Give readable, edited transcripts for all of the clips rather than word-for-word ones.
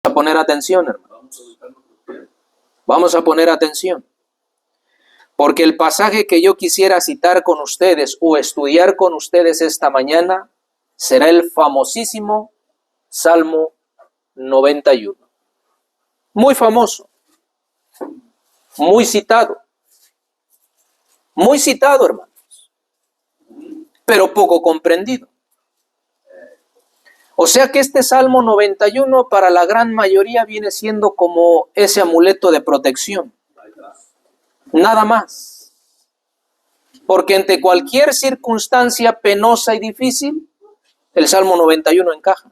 a poner atención, hermano. Vamos a poner atención. Porque el pasaje que yo quisiera citar con ustedes o estudiar con ustedes esta mañana será el famosísimo Salmo 91. Muy famoso, muy citado, hermanos, pero poco comprendido. O sea que este Salmo 91 para la gran mayoría viene siendo como ese amuleto de protección. Nada más. Porque ante cualquier circunstancia penosa y difícil, el Salmo 91 encaja.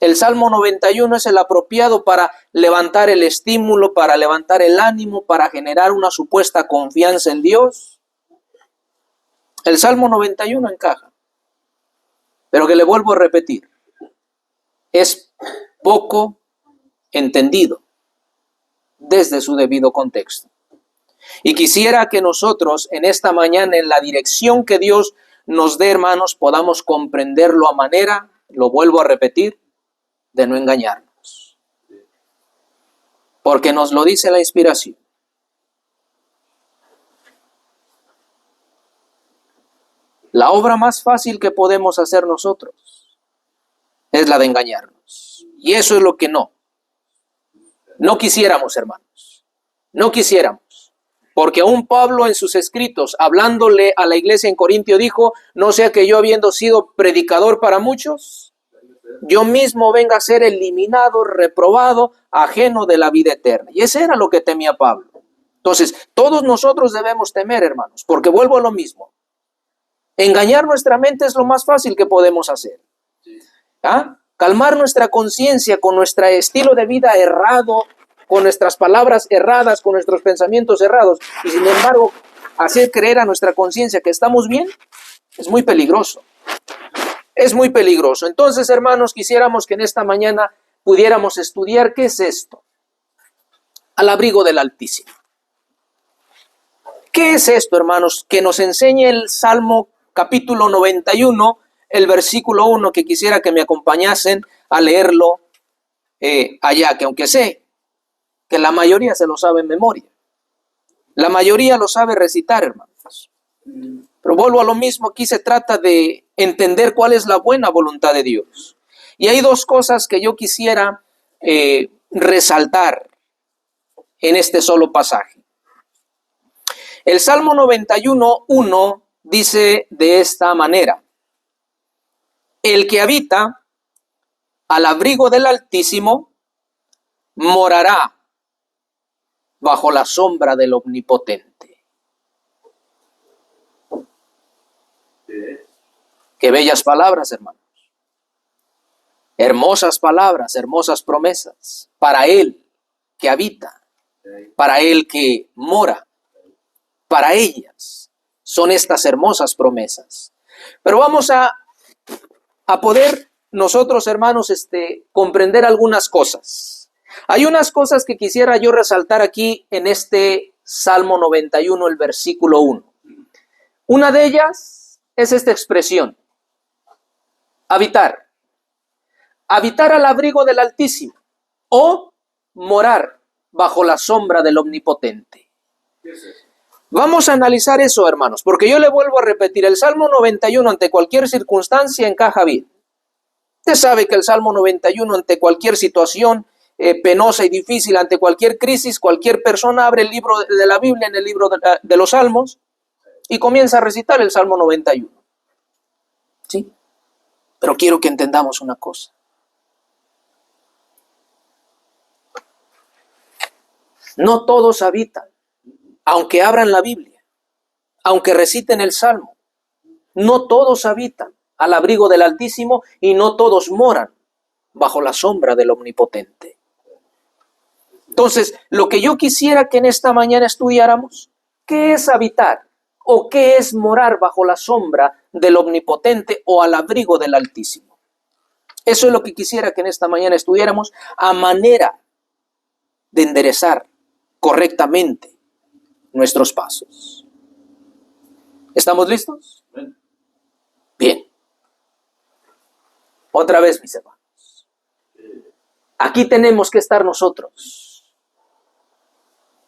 El Salmo 91 es el apropiado para levantar el estímulo, para levantar el ánimo, para generar una supuesta confianza en Dios. El Salmo 91 encaja. Pero que le vuelvo a repetir, es poco entendido desde su debido contexto. Y quisiera que nosotros en esta mañana, en la dirección que Dios nos dé, hermanos, podamos comprenderlo a manera, lo vuelvo a repetir, de no engañarnos. Porque nos lo dice la inspiración. La obra más fácil que podemos hacer nosotros es la de engañarnos. Y eso es lo que no quisiéramos, hermanos. No quisiéramos. Porque aún Pablo en sus escritos, hablándole a la iglesia en Corintio, dijo, no sea que yo habiendo sido predicador para muchos, yo mismo venga a ser eliminado, reprobado, ajeno de la vida eterna. Y ese era lo que temía Pablo. Entonces, todos nosotros debemos temer, hermanos, porque vuelvo a lo mismo. Engañar nuestra mente es lo más fácil que podemos hacer. ¿Ah? Calmar nuestra conciencia con nuestro estilo de vida errado, con nuestras palabras erradas, con nuestros pensamientos errados, y sin embargo, hacer creer a nuestra conciencia que estamos bien, es muy peligroso. Es muy peligroso. Entonces, hermanos, quisiéramos que en esta mañana pudiéramos estudiar qué es esto. Al abrigo del Altísimo. ¿Qué es esto, hermanos? Que nos enseñe el Salmo capítulo 91, el versículo 1, que quisiera que me acompañasen a leerlo allá, que aunque sé que la mayoría se lo sabe en memoria. La mayoría lo sabe recitar, hermanos. Pero vuelvo a lo mismo, aquí se trata de entender cuál es la buena voluntad de Dios. Y hay dos cosas que yo quisiera resaltar en este solo pasaje. El Salmo 91, 1 dice de esta manera: el que habita al abrigo del Altísimo morará bajo la sombra del Omnipotente. Qué bellas palabras, hermanos. Hermosas palabras, hermosas promesas para él que habita, para él que mora, para ellas son estas hermosas promesas. Pero vamos a poder nosotros, hermanos, comprender algunas cosas. Hay unas cosas que quisiera yo resaltar aquí en este Salmo 91, el versículo 1. Una de ellas es esta expresión: habitar. Habitar al abrigo del Altísimo o morar bajo la sombra del Omnipotente. Vamos a analizar eso, hermanos, porque yo le vuelvo a repetir, el Salmo 91 ante cualquier circunstancia encaja bien. Usted sabe que el Salmo 91 ante cualquier situación penosa y difícil, ante cualquier crisis, cualquier persona abre el libro de la Biblia, en el libro de los Salmos, y comienza a recitar el Salmo 91. ¿Sí? Pero quiero que entendamos una cosa. No todos habitan, aunque abran la Biblia, aunque reciten el Salmo. No todos habitan al abrigo del Altísimo y no todos moran bajo la sombra del Omnipotente. Entonces, lo que yo quisiera que en esta mañana estudiáramos, ¿qué es habitar o qué es morar bajo la sombra del Omnipotente o al abrigo del Altísimo? Eso es lo que quisiera que en esta mañana estudiáramos a manera de enderezar correctamente nuestros pasos. ¿Estamos listos? Bien. Otra vez, mis hermanos. Aquí tenemos que estar nosotros.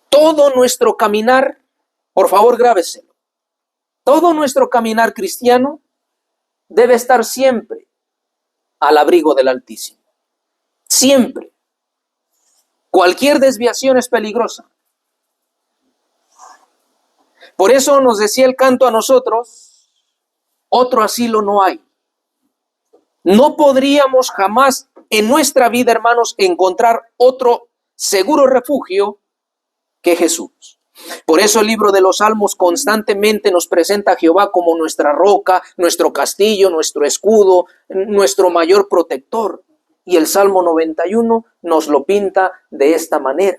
Todo nuestro caminar, por favor grábeselo, todo nuestro caminar cristiano debe estar siempre al abrigo del Altísimo. Siempre. Cualquier desviación es peligrosa. Por eso nos decía el canto a nosotros, otro asilo no hay. No podríamos jamás en nuestra vida, hermanos, encontrar otro seguro refugio que Jesús. Por eso el libro de los Salmos constantemente nos presenta a Jehová como nuestra roca, nuestro castillo, nuestro escudo, nuestro mayor protector. Y el Salmo 91 nos lo pinta de esta manera.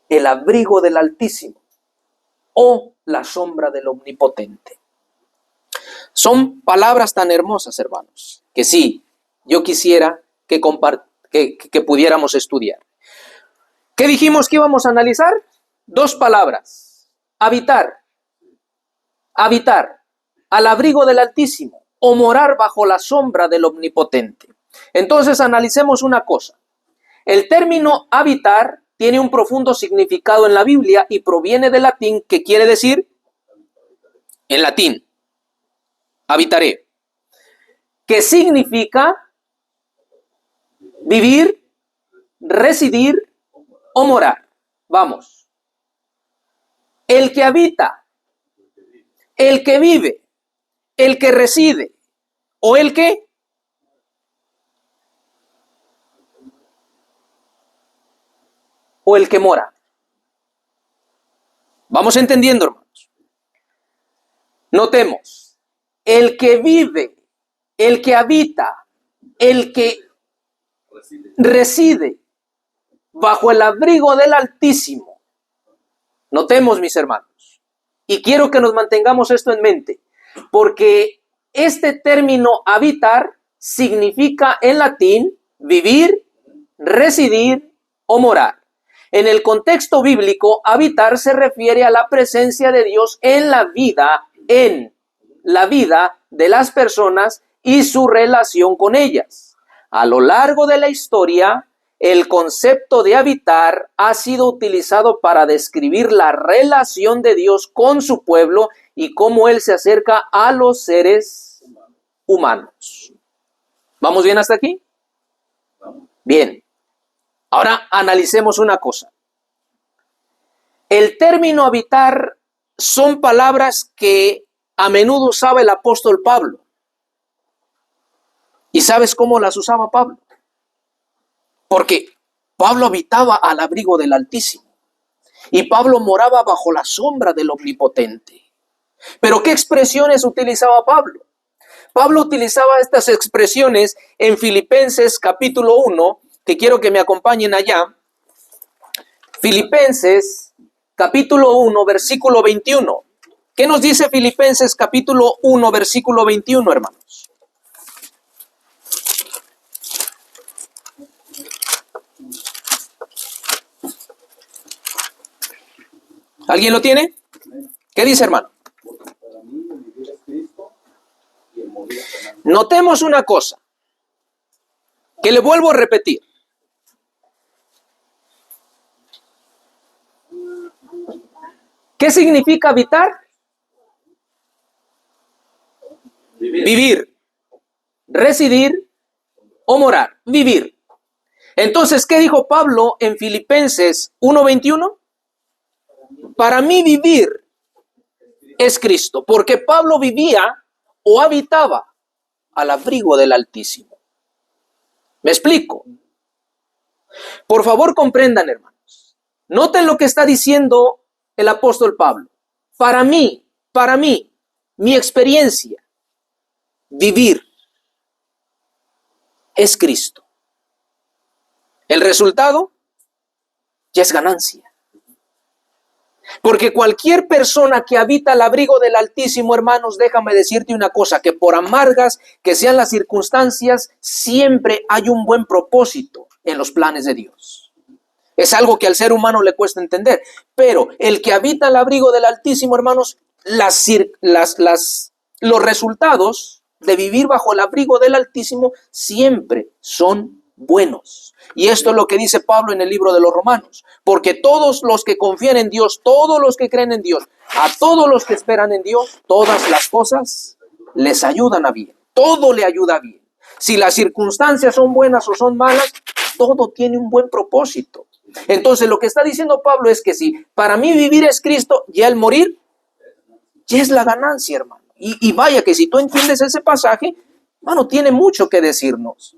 El abrigo del Altísimo o la sombra del Omnipotente. Son palabras tan hermosas, hermanos, que sí, yo quisiera que pudiéramos estudiar. ¿Qué dijimos que íbamos a analizar? 2 palabras. Habitar. Habitar al abrigo del Altísimo o morar bajo la sombra del Omnipotente. Entonces analicemos una cosa. El término habitar tiene un profundo significado en la Biblia y proviene del latín, que quiere decir, en latín, habitaré, que significa vivir, residir o morar. Vamos. El que habita, el que vive, el que reside o el que mora. Vamos entendiendo, hermanos. Notemos, el que vive, el que habita, el que reside bajo el abrigo del Altísimo. Notemos, mis hermanos, y quiero que nos mantengamos esto en mente, porque este término habitar significa en latín vivir, residir o morar. En el contexto bíblico, habitar se refiere a la presencia de Dios en la vida de las personas y su relación con ellas. A lo largo de la historia, el concepto de habitar ha sido utilizado para describir la relación de Dios con su pueblo y cómo Él se acerca a los seres humanos. ¿Vamos bien hasta aquí? Bien. Ahora analicemos una cosa. El término habitar son palabras que a menudo usaba el apóstol Pablo. ¿Y sabes cómo las usaba Pablo? Porque Pablo habitaba al abrigo del Altísimo y Pablo moraba bajo la sombra del Omnipotente. ¿Pero qué expresiones utilizaba Pablo? Pablo utilizaba estas expresiones en Filipenses capítulo 1, que quiero que me acompañen allá. Filipenses capítulo 1, versículo 21. ¿Qué nos dice Filipenses capítulo 1, versículo 21, hermanos? ¿Alguien lo tiene? ¿Qué dice, hermano? Notemos una cosa, que le vuelvo a repetir. ¿Qué significa habitar? Vivir, residir o morar. Vivir. Entonces, ¿qué dijo Pablo en Filipenses 1:21? Para mí vivir es Cristo, porque Pablo vivía o habitaba al abrigo del Altísimo. ¿Me explico? Por favor, comprendan, hermanos. Noten lo que está diciendo el apóstol Pablo. Para mí, mi experiencia, vivir es Cristo. El resultado ya es ganancia. Porque cualquier persona que habita al abrigo del Altísimo, hermanos, déjame decirte una cosa, que por amargas que sean las circunstancias, siempre hay un buen propósito en los planes de Dios. Es algo que al ser humano le cuesta entender, pero el que habita al abrigo del Altísimo, hermanos, los resultados de vivir bajo el abrigo del Altísimo siempre son buenos. Y esto es lo que dice Pablo en el libro de los Romanos. Porque todos los que confían en Dios, todos los que creen en Dios, a todos los que esperan en Dios, todas las cosas les ayudan a bien. Todo le ayuda a bien. Si las circunstancias son buenas o son malas, todo tiene un buen propósito. Entonces lo que está diciendo Pablo es que si para mí vivir es Cristo, ya el morir ya es la ganancia, hermano. Y vaya que si tú entiendes ese pasaje, hermano, tiene mucho que decirnos.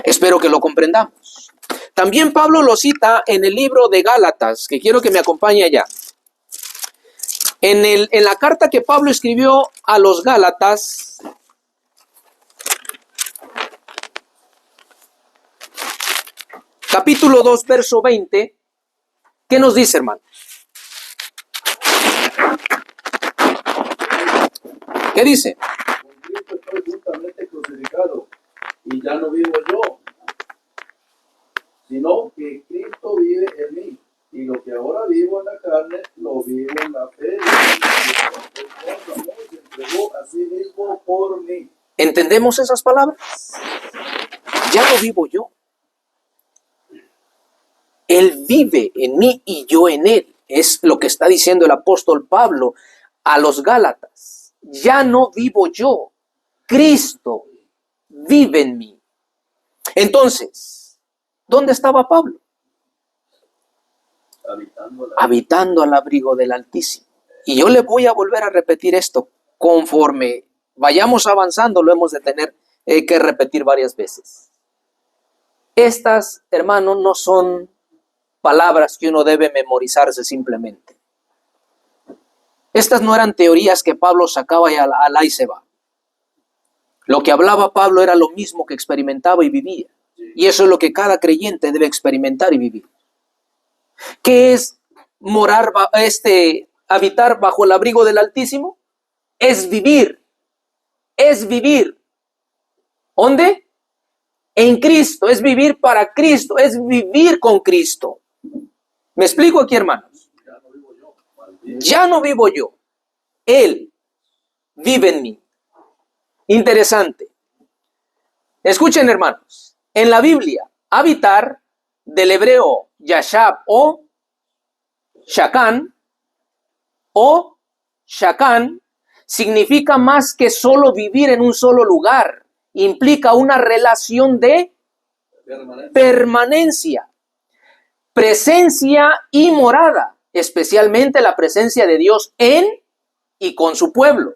Espero que lo comprendamos. También Pablo lo cita en el libro de Gálatas, que quiero que me acompañe allá. En la carta que Pablo escribió a los Gálatas, capítulo 2, verso 20, ¿qué nos dice, hermano? ¿Qué dice? Con Cristo estoy juntamente crucificado, y ya no vivo yo, sino que Cristo vive en mí. Y lo que ahora vivo en la carne, lo vivo en la fe de Cristo, el cual se entregó a sí mismo por mí. ¿Entendemos esas palabras? Ya no vivo yo. Él vive en mí y yo en él. Es lo que está diciendo el apóstol Pablo a los Gálatas. Ya no vivo yo. Cristo vive en mí. Entonces, ¿dónde estaba Pablo? Habitando al abrigo del Altísimo. Y yo le voy a volver a repetir esto. Conforme vayamos avanzando, lo hemos de tener que repetir varias veces. Estas, hermanos, no son palabras que uno debe memorizarse simplemente. Estas no eran teorías que Pablo sacaba y al ahí se va. Lo que hablaba Pablo era lo mismo que experimentaba y vivía. Y eso es lo que cada creyente debe experimentar y vivir. ¿Qué es habitar bajo el abrigo del Altísimo? Es vivir. Es vivir. ¿Dónde? En Cristo. Es vivir para Cristo. Es vivir con Cristo. ¿Me explico aquí, hermanos? Ya no vivo yo. Él vive en mí. Interesante. Escuchen, hermanos. En la Biblia, habitar, del hebreo yashab o shakan, significa más que solo vivir en un solo lugar. Implica una relación de permanencia, presencia y morada, especialmente la presencia de Dios en y con su pueblo.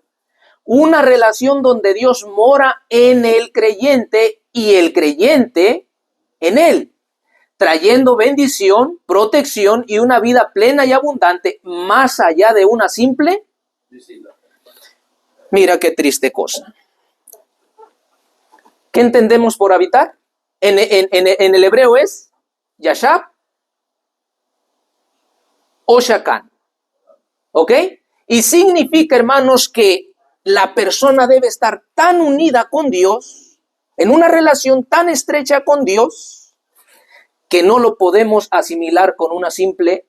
Una relación donde Dios mora en el creyente y el creyente en él, trayendo bendición, protección y una vida plena y abundante más allá de una simple. Mira qué triste cosa. ¿Qué entendemos por habitar? En el hebreo es yashab o shakan. ¿Ok? Y significa, hermanos, que la persona debe estar tan unida con Dios, en una relación tan estrecha con Dios, que no lo podemos asimilar con una simple.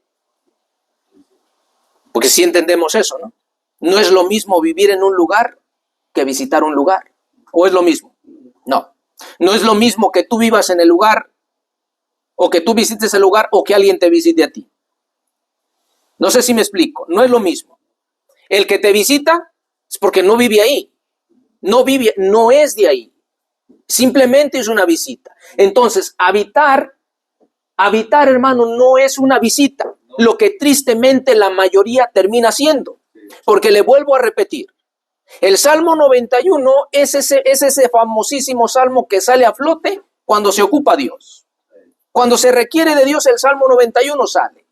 Porque sí entendemos eso, ¿no? No es lo mismo vivir en un lugar que visitar un lugar. ¿O es lo mismo? No. No es lo mismo que tú vivas en el lugar o que tú visites el lugar o que alguien te visite a ti. No sé si me explico. No es lo mismo. El que te visita es porque no vive ahí. No es de ahí. Simplemente es una visita. Entonces, habitar, hermano, no es una visita. Lo que tristemente la mayoría termina siendo. Porque le vuelvo a repetir. El Salmo 91 es ese famosísimo salmo que sale a flote cuando se ocupa Dios. Cuando se requiere de Dios, el Salmo 91 sale.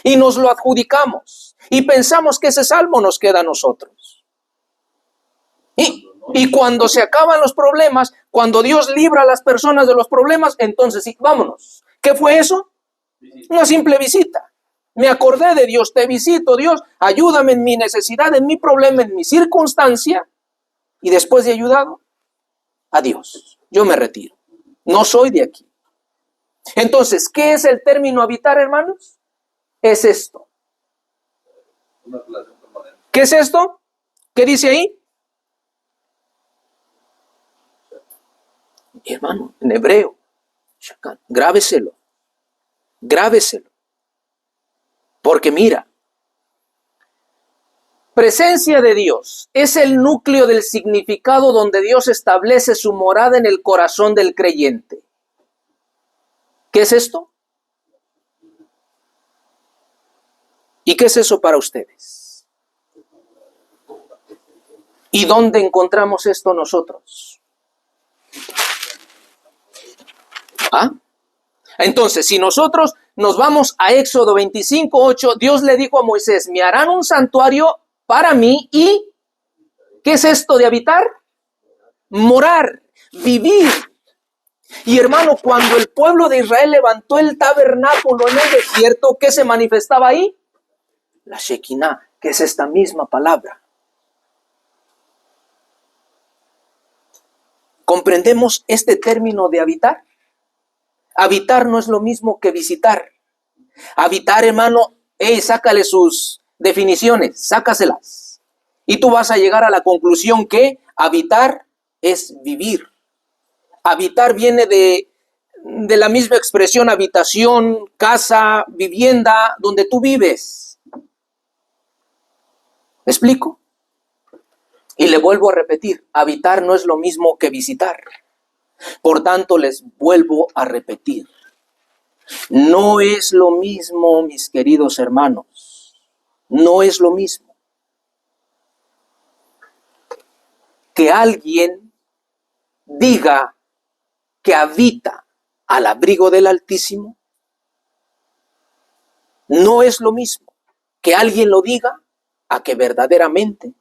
Y nos lo adjudicamos. Y pensamos que ese salmo nos queda a nosotros. Y cuando se acaban los problemas, cuando Dios libra a las personas de los problemas, entonces sí, vámonos. ¿Qué fue eso? Una simple visita. Me acordé de Dios, te visito, Dios, ayúdame en mi necesidad, en mi problema, en mi circunstancia. Y después de ayudado, adiós, yo me retiro. No soy de aquí. Entonces, ¿qué es el término habitar, hermanos? Es esto. ¿Qué es esto? ¿Qué dice ahí? Hermano, en hebreo. Grábeselo. Grábeselo. Porque mira, presencia de Dios es el núcleo del significado donde Dios establece su morada en el corazón del creyente. ¿Qué es esto? ¿Y qué es eso para ustedes? ¿Y dónde encontramos esto nosotros? ¿Ah? Entonces, si nosotros nos vamos a Éxodo 25:8, Dios le dijo a Moisés, me harán un santuario para mí y ¿qué es esto de habitar? Morar, vivir. Y hermano, cuando el pueblo de Israel levantó el tabernáculo en el desierto, ¿qué se manifestaba ahí? La Shekinah, que es esta misma palabra. ¿Comprendemos este término de habitar? Habitar no es lo mismo que visitar. Habitar, hermano, sácale sus definiciones, sácaselas. Y tú vas a llegar a la conclusión que habitar es vivir. Habitar viene de la misma expresión habitación, casa, vivienda, donde tú vives. ¿Me explico? Y le vuelvo a repetir, habitar no es lo mismo que visitar. Por tanto, les vuelvo a repetir, no es lo mismo, mis queridos hermanos, no es lo mismo que alguien diga que habita al abrigo del Altísimo. No es lo mismo que alguien lo diga a que verdaderamente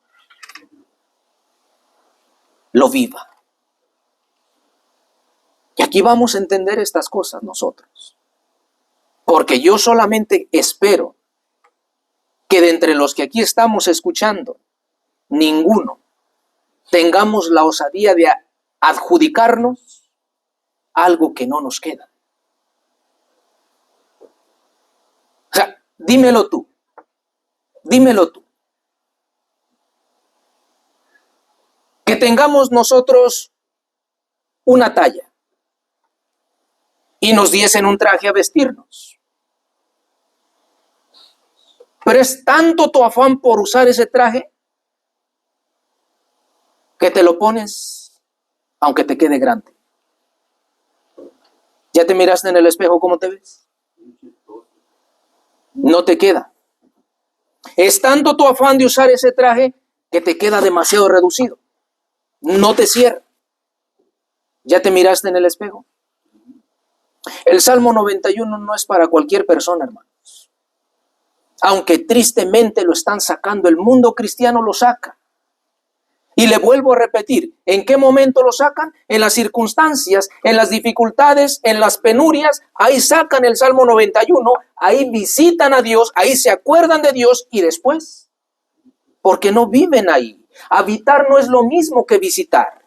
lo viva. Y aquí vamos a entender estas cosas nosotros. Porque yo solamente espero que de entre los que aquí estamos escuchando, ninguno tengamos la osadía de adjudicarnos algo que no nos queda. O sea, dímelo tú. Dímelo tú. Que tengamos nosotros una talla y nos diesen un traje a vestirnos. Pero es tanto tu afán por usar ese traje que te lo pones aunque te quede grande. ¿Ya te miraste en el espejo cómo te ves? No te queda. Es tanto tu afán de usar ese traje que te queda demasiado reducido. No te cierra. ¿Ya te miraste en el espejo? El Salmo 91 no es para cualquier persona, hermanos. Aunque tristemente lo están sacando, el mundo cristiano lo saca. Y le vuelvo a repetir, ¿en qué momento lo sacan? En las circunstancias, en las dificultades, en las penurias. Ahí sacan el Salmo 91, ahí visitan a Dios, ahí se acuerdan de Dios y después, porque no viven ahí. Habitar no es lo mismo que visitar.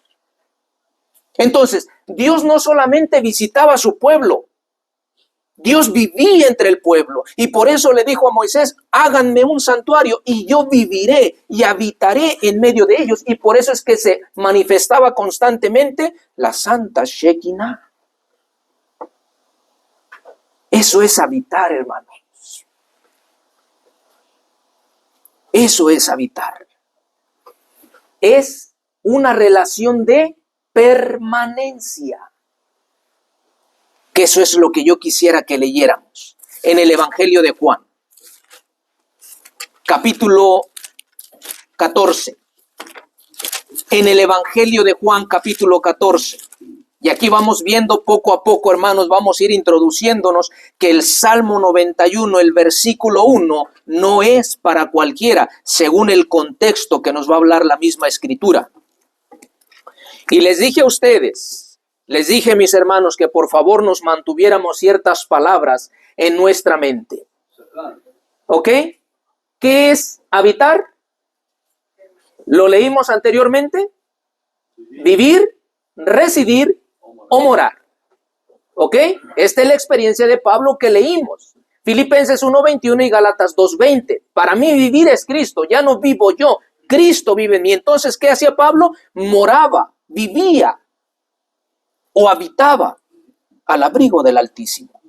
Entonces, Dios no solamente visitaba a su pueblo, Dios vivía entre el pueblo y por eso le dijo a Moisés, háganme un santuario y yo viviré y habitaré en medio de ellos. Y por eso es que se manifestaba constantemente la santa Shekinah. Eso es habitar, hermanos. Eso es habitar. Es una relación de permanencia. Que eso es lo que yo quisiera que leyéramos en el Evangelio de Juan, capítulo 14. En el Evangelio de Juan, capítulo 14. Y aquí vamos viendo poco a poco, hermanos, vamos a ir introduciéndonos que el Salmo 91, el versículo 1, no es para cualquiera, según el contexto que nos va a hablar la misma Escritura. Y les dije a ustedes, les dije, mis hermanos, que por favor nos mantuviéramos ciertas palabras en nuestra mente. ¿Ok? ¿Qué es habitar? ¿Lo leímos anteriormente? Vivir, residir o morar. ¿Ok? Esta es la experiencia de Pablo que leímos. Filipenses 1:21 y Gálatas 2:20. Para mí vivir es Cristo, ya no vivo yo, Cristo vive en mí. Entonces, ¿qué hacía Pablo? Moraba, vivía. o habitaba al abrigo del Altísimo.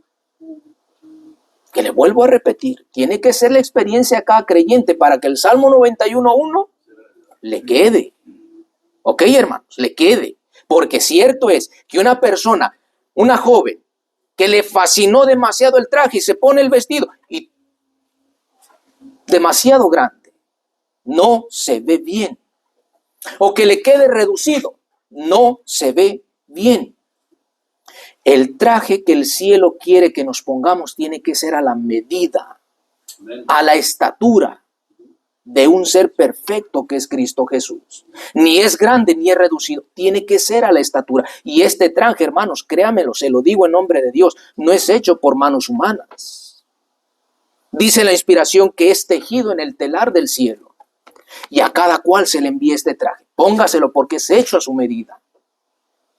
Que le vuelvo a repetir, tiene que ser la experiencia de cada creyente para que el Salmo 91:1 le quede. ¿Ok, hermanos? Le quede. Porque cierto es que una persona, una joven, que le fascinó demasiado el traje y se pone el vestido y demasiado grande, no se ve bien. O que le quede reducido, no se ve bien. El traje que el cielo quiere que nos pongamos tiene que ser a la medida, a la estatura de un ser perfecto que es Cristo Jesús. Ni es grande ni es reducido, tiene que ser a la estatura. Y este traje, hermanos, créamelo, se lo digo en nombre de Dios, no es hecho por manos humanas. Dice la inspiración que es tejido en el telar del cielo. Y a cada cual se le envía este traje. Póngaselo porque es hecho a su medida.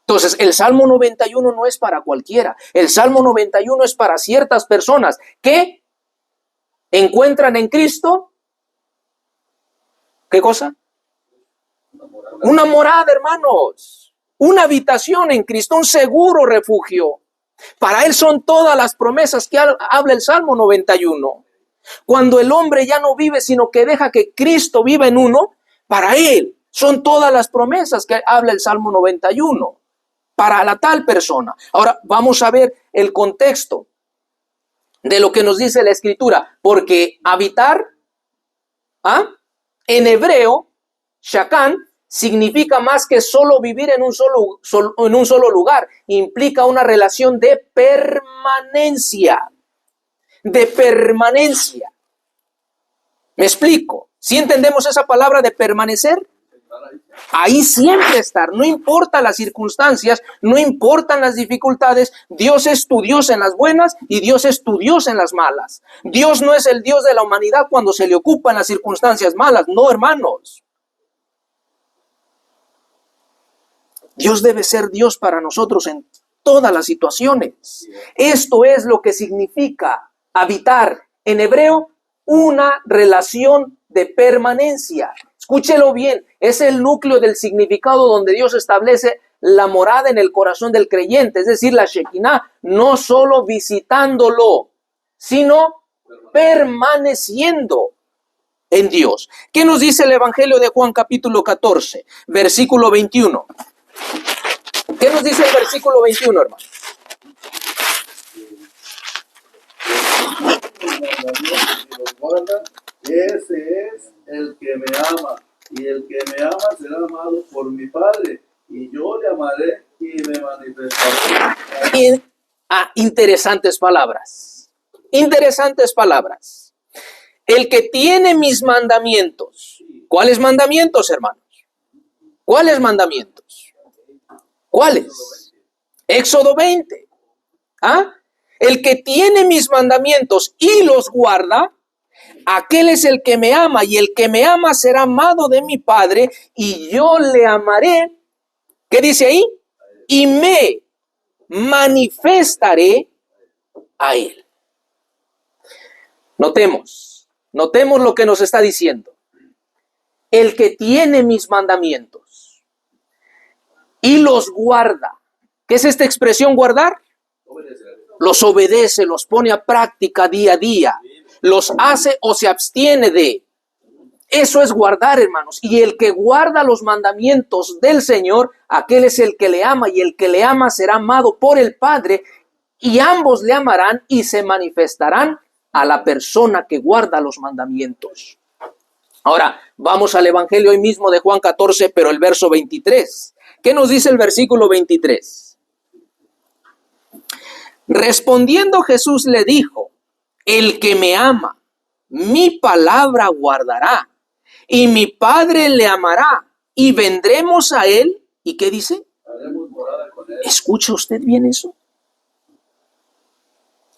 Entonces, el Salmo 91 no es para cualquiera. El Salmo 91 es para ciertas personas que encuentran en Cristo, ¿qué cosa? Una morada, hermanos. Una habitación en Cristo, un seguro refugio. Para Él son todas las promesas que habla el Salmo 91. Cuando el hombre ya no vive, sino que deja que Cristo viva en uno, para Él son todas las promesas que habla el Salmo 91. Para la tal persona. Ahora vamos a ver el contexto de lo que nos dice la Escritura. Porque habitar, en hebreo, shakán, significa más que solo vivir en un solo lugar. Implica una relación de permanencia. De permanencia. ¿Me explico? ¿Sí entendemos esa palabra de permanecer? Ahí siempre estar, no importa las circunstancias, no importan las dificultades. Dios es tu Dios en las buenas y Dios es tu Dios en las malas. Dios no es el Dios de la humanidad cuando se le ocupan las circunstancias malas, no, hermanos. Dios debe ser Dios para nosotros en todas las situaciones. Esto es lo que significa habitar en hebreo, una relación de permanencia. Escúchelo bien, es el núcleo del significado donde Dios establece la morada en el corazón del creyente, es decir, la Shekinah, no solo visitándolo, sino permaneciendo en Dios. ¿Qué nos dice el Evangelio de Juan capítulo 14, versículo 21? ¿Qué nos dice el versículo 21, hermano? Ese es el que me ama, y el que me ama será amado por mi Padre, y yo le amaré y me manifestaré. Interesantes palabras. Interesantes palabras. El que tiene mis mandamientos. ¿Cuáles mandamientos, hermanos? ¿Cuáles mandamientos? ¿Cuáles? Éxodo 20. El que tiene mis mandamientos y los guarda, aquel es el que me ama, y el que me ama será amado de mi Padre, y yo le amaré. ¿Qué dice ahí? Y me manifestaré a él. Notemos lo que nos está diciendo. El que tiene mis mandamientos y los guarda. ¿Qué es esta expresión guardar? Los obedece, los pone a práctica día a día, los hace o se abstiene de. Eso es guardar, hermanos. Y el que guarda los mandamientos del Señor, aquel es el que le ama, y el que le ama será amado por el Padre, y ambos le amarán y se manifestarán a la persona que guarda los mandamientos. Ahora, vamos al Evangelio hoy mismo de Juan 14, pero el verso 23. ¿Qué nos dice el versículo 23? Respondiendo Jesús le dijo, el que me ama, mi palabra guardará, y mi Padre le amará, y vendremos a él. ¿Y qué dice? Haremos morada con él. ¿Escucha usted bien eso?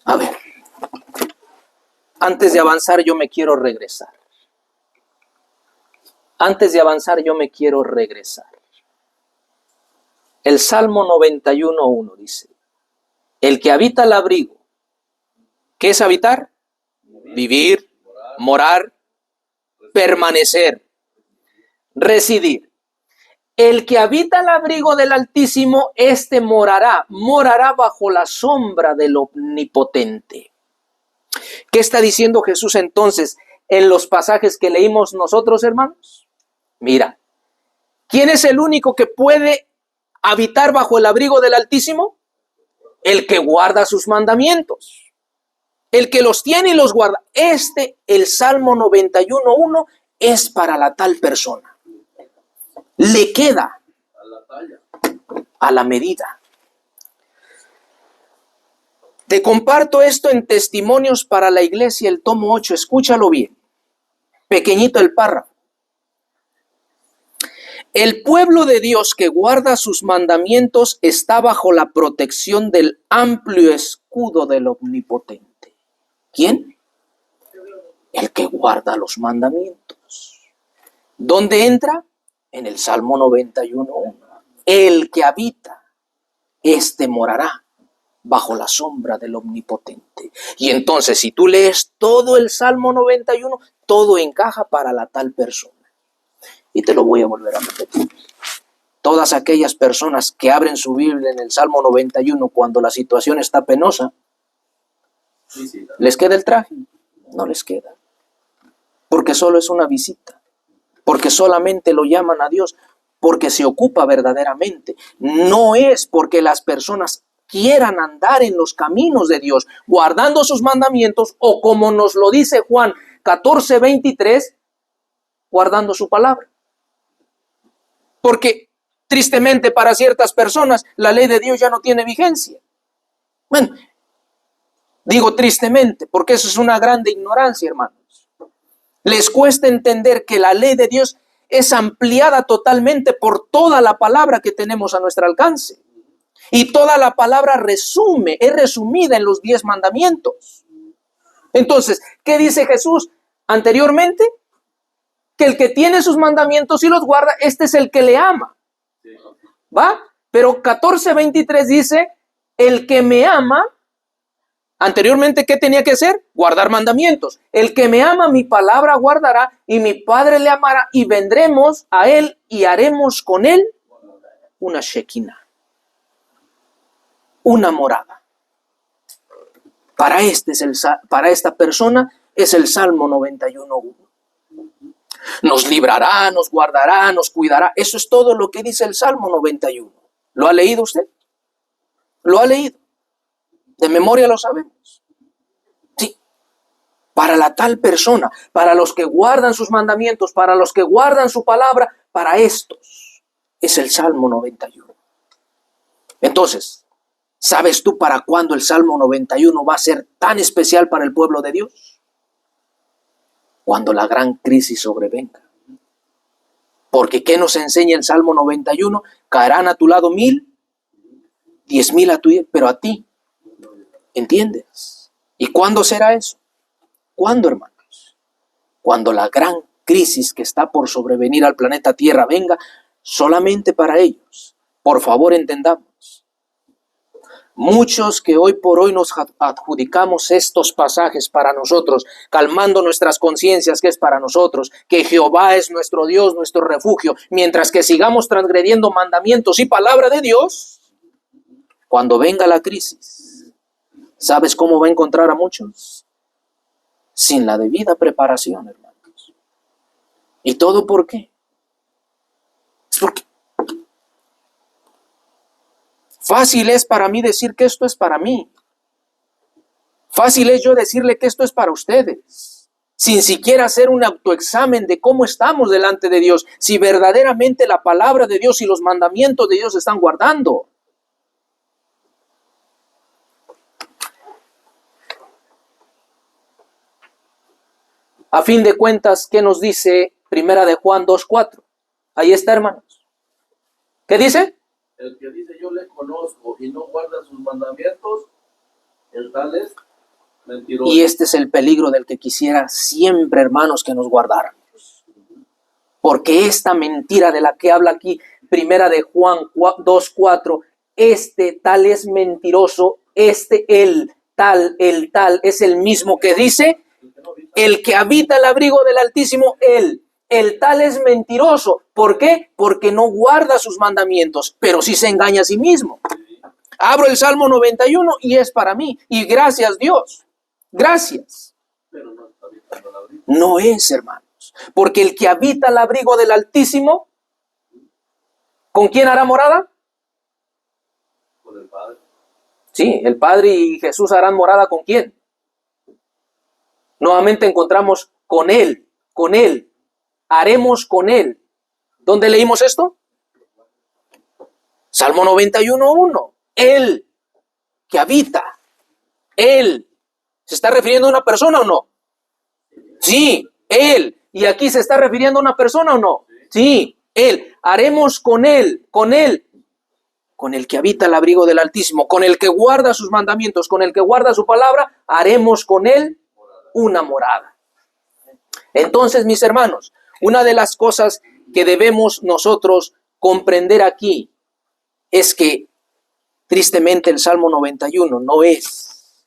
A ver, antes de avanzar yo me quiero regresar. El Salmo 91:1 dice, el que habita el abrigo, ¿qué es habitar? Vivir, morar, permanecer, residir. El que habita el abrigo del Altísimo, éste morará bajo la sombra del Omnipotente. ¿Qué está diciendo Jesús entonces en los pasajes que leímos nosotros, hermanos? Mira, ¿quién es el único que puede habitar bajo el abrigo del Altísimo? El que guarda sus mandamientos. El que los tiene y los guarda. El Salmo 91:1 es para la tal persona. Le queda a la medida. Te comparto esto en Testimonios para la Iglesia, el tomo 8. Escúchalo bien. Pequeñito el párrafo. El pueblo de Dios que guarda sus mandamientos está bajo la protección del amplio escudo del Omnipotente. ¿Quién? El que guarda los mandamientos. ¿Dónde entra? En el Salmo 91:1. El que habita, morará bajo la sombra del Omnipotente. Y entonces, si tú lees todo el Salmo 91, todo encaja para la tal persona. Y te lo voy a volver a repetir. Todas aquellas personas que abren su Biblia en el Salmo 91 cuando la situación está penosa, ¿les queda el traje? No les queda. Porque solo es una visita. Porque solamente lo llaman a Dios, porque se ocupa verdaderamente. No es porque las personas quieran andar en los caminos de Dios, guardando sus mandamientos, o como nos lo dice Juan 14:23, guardando su palabra. Porque tristemente para ciertas personas la ley de Dios ya no tiene vigencia. Bueno, digo tristemente, porque eso es una grande ignorancia, hermanos. Les cuesta entender que la ley de Dios es ampliada totalmente por toda la palabra que tenemos a nuestro alcance. Y toda la palabra es resumida en los 10 mandamientos. Entonces, ¿qué dice Jesús anteriormente? Que el que tiene sus mandamientos y los guarda, es el que le ama. ¿Va? Pero 14:23 dice, el que me ama. Anteriormente, ¿qué tenía que hacer? Guardar mandamientos. El que me ama, mi palabra guardará, y mi Padre le amará, y vendremos a él y haremos con él una Shekinah, una morada. Para esta persona es el Salmo 91:1. Nos librará, nos guardará, nos cuidará. Eso es todo lo que dice el Salmo 91. ¿Lo ha leído usted? ¿Lo ha leído? De memoria lo sabemos. Sí. Para la tal persona, para los que guardan sus mandamientos, para los que guardan su palabra, para estos es el Salmo 91. Entonces, ¿sabes tú para cuándo el Salmo 91 va a ser tan especial para el pueblo de Dios? Cuando la gran crisis sobrevenga. Porque ¿qué nos enseña el Salmo 91? Caerán a tu lado 1,000, 10,000 a tu lado, pero a ti. ¿Entiendes? ¿Y cuándo será eso? ¿Cuándo, hermanos? Cuando la gran crisis que está por sobrevenir al planeta Tierra venga solamente para ellos. Por favor, entendamos. Muchos que hoy por hoy nos adjudicamos estos pasajes para nosotros, calmando nuestras conciencias que es para nosotros, que Jehová es nuestro Dios, nuestro refugio, mientras que sigamos transgrediendo mandamientos y palabra de Dios, cuando venga la crisis, ¿sabes cómo va a encontrar a muchos? Sin la debida preparación, hermanos. ¿Y todo por qué? Es porque fácil es para mí decir que esto es para mí. Fácil es yo decirle que esto es para ustedes, sin siquiera hacer un autoexamen de cómo estamos delante de Dios, si verdaderamente la palabra de Dios y los mandamientos de Dios se están guardando. A fin de cuentas, ¿qué nos dice Primera de Juan 2:4? Ahí está, hermanos. ¿Qué dice? El que dice yo le conozco y no guarda sus mandamientos, el tal es mentiroso. Y este es el peligro del que quisiera siempre, hermanos, que nos guardáramos. Porque esta mentira de la que habla aquí Primera de Juan 2:4, tal es mentiroso, el tal, es el mismo que dice, el que habita el abrigo del Altísimo, él. el tal es mentiroso. ¿Por qué? Porque no guarda sus mandamientos, pero sí se engaña a sí mismo. Abro el Salmo 91 y es para mí. Y gracias Dios. Gracias. Pero no está habitando el abrigo. No es, hermanos. Porque el que habita el abrigo del Altísimo, ¿con quién hará morada? Con el Padre. Sí, el Padre y Jesús harán morada ¿con quién? Nuevamente encontramos con Él, haremos con Él. ¿Dónde leímos esto? Salmo 91:1. Él que habita, Él. ¿Se está refiriendo a una persona o no? Sí, Él. ¿Y aquí se está refiriendo a una persona o no? Sí, Él. Haremos con Él, con el que habita el abrigo del Altísimo, con el que guarda sus mandamientos, con el que guarda su palabra, haremos con Él una morada. Entonces, mis hermanos, una de las cosas que debemos nosotros comprender aquí es que, tristemente, el Salmo 91 no es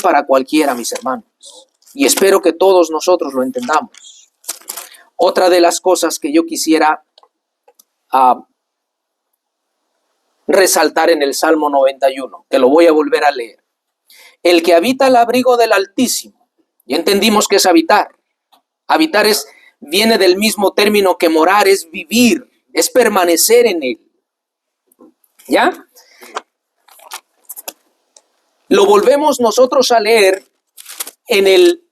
para cualquiera, mis hermanos. Y espero que todos nosotros lo entendamos. Otra de las cosas que yo quisiera resaltar en el Salmo 91, que lo voy a volver a leer. El que habita el abrigo del Altísimo. Ya entendimos que es habitar. Habitar viene del mismo término que morar, es vivir, es permanecer en él. ¿Ya? Lo volvemos nosotros a leer en el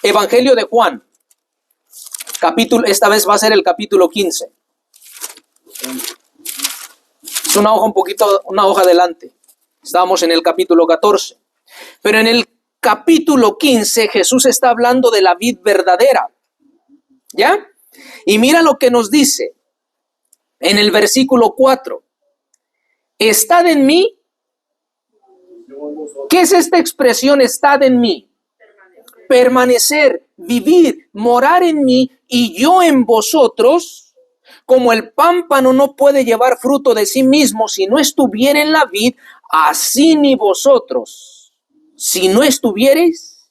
Evangelio de Juan. Esta vez va a ser el capítulo 15. Es una hoja adelante. Estábamos en el capítulo 14. Pero en el capítulo 15 Jesús está hablando de la vid verdadera. ¿Ya? Y mira lo que nos dice en el versículo 4. Estad en mí. ¿Qué es esta expresión, estad en mí? Permanecer, vivir, morar en mí y yo en vosotros. Como el pámpano no puede llevar fruto de sí mismo si no estuviera en la vid, así ni vosotros, si no estuviereis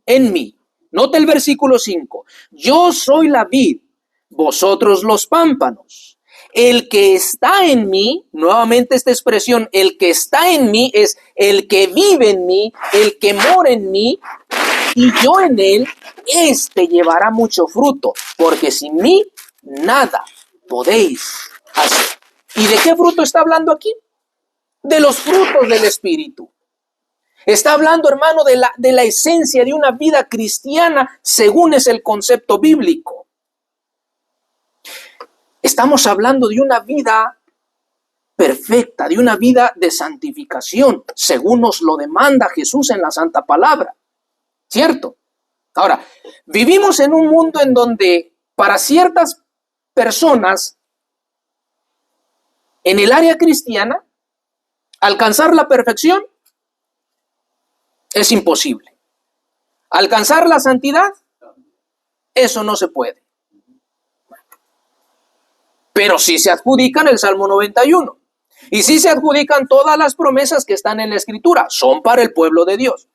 en mí. Nota el versículo 5. Yo soy la vid, vosotros los pámpanos. El que está en mí, nuevamente esta expresión, el que está en mí es el que vive en mí, el que mora en mí, y yo en él, éste llevará mucho fruto, porque sin mí nada podéis hacer. ¿Y de qué fruto está hablando aquí? De los frutos del Espíritu. Está hablando, hermano, de la esencia de una vida cristiana según es el concepto bíblico. Estamos hablando de una vida perfecta, de una vida de santificación, según nos lo demanda Jesús en la Santa Palabra. ¿Cierto? Ahora, vivimos en un mundo en donde para ciertas personas en el área cristiana, alcanzar la perfección es imposible. Alcanzar la santidad, eso no se puede. Pero sí se adjudican el Salmo 91. Y sí se adjudican todas las promesas que están en la Escritura. Son para el pueblo de Dios.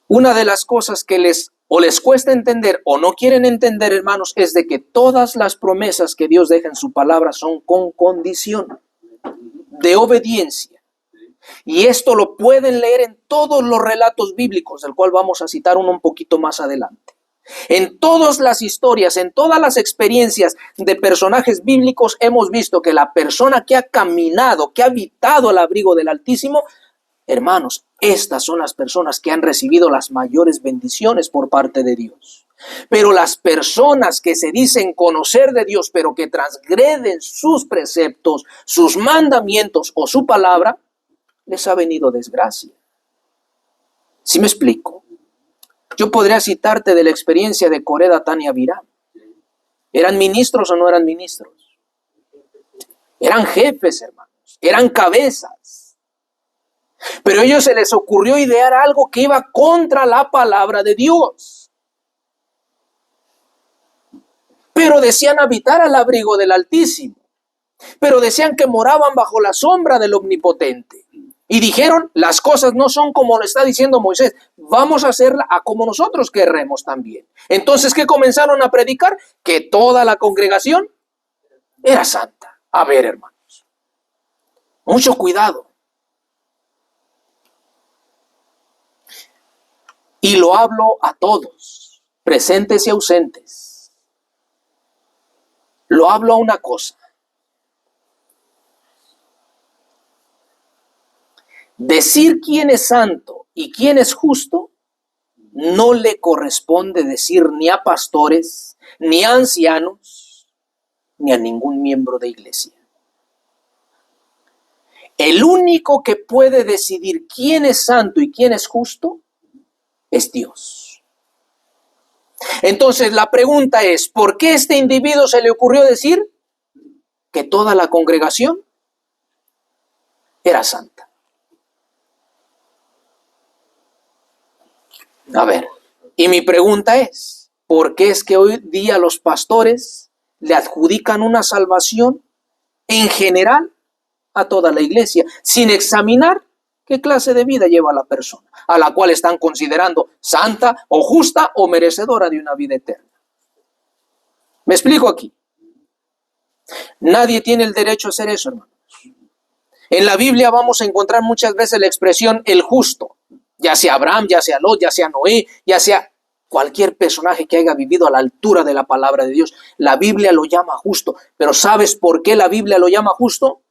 Una de las cosas que les cuesta entender o no quieren entender, hermanos, es de que todas las promesas que Dios deja en su palabra son con condición de obediencia. Y esto lo pueden leer en todos los relatos bíblicos, del cual vamos a citar uno un poquito más adelante. En todas las historias, en todas las experiencias de personajes bíblicos, hemos visto que la persona que ha caminado, que ha habitado al abrigo del Altísimo, hermanos, estas son las personas que han recibido las mayores bendiciones por parte de Dios. Pero las personas que se dicen conocer de Dios, pero que transgreden sus preceptos, sus mandamientos o su palabra, les ha venido desgracia. ¿Sí me explico? Yo podría citarte de la experiencia de Coré, Datán y Abiram. ¿Eran ministros o no eran ministros? Eran jefes, hermanos. Eran cabezas. Pero a ellos se les ocurrió idear algo que iba contra la palabra de Dios. Pero decían habitar al abrigo del Altísimo. Pero decían que moraban bajo la sombra del Omnipotente. Y dijeron, las cosas no son como lo está diciendo Moisés, vamos a hacerla a como nosotros querremos también. Entonces, ¿qué comenzaron a predicar? Que toda la congregación era santa. A ver, hermanos, mucho cuidado. Y lo hablo a todos, presentes y ausentes. Lo hablo a una cosa. Decir quién es santo y quién es justo no le corresponde decir ni a pastores, ni a ancianos, ni a ningún miembro de iglesia. El único que puede decidir quién es santo y quién es justo es Dios. Entonces la pregunta es, ¿por qué a este individuo se le ocurrió decir que toda la congregación era santa? A ver, y mi pregunta es, ¿por qué es que hoy día los pastores le adjudican una salvación en general a toda la iglesia, sin examinar qué clase de vida lleva la persona, a la cual están considerando santa o justa o merecedora de una vida eterna? ¿Me explico aquí? Nadie tiene el derecho a hacer eso, hermanos. En la Biblia vamos a encontrar muchas veces la expresión el justo, ya sea Abraham, ya sea Lot, ya sea Noé, ya sea cualquier personaje que haya vivido a la altura de la palabra de Dios. La Biblia lo llama justo. Pero ¿sabes por qué la Biblia lo llama justo?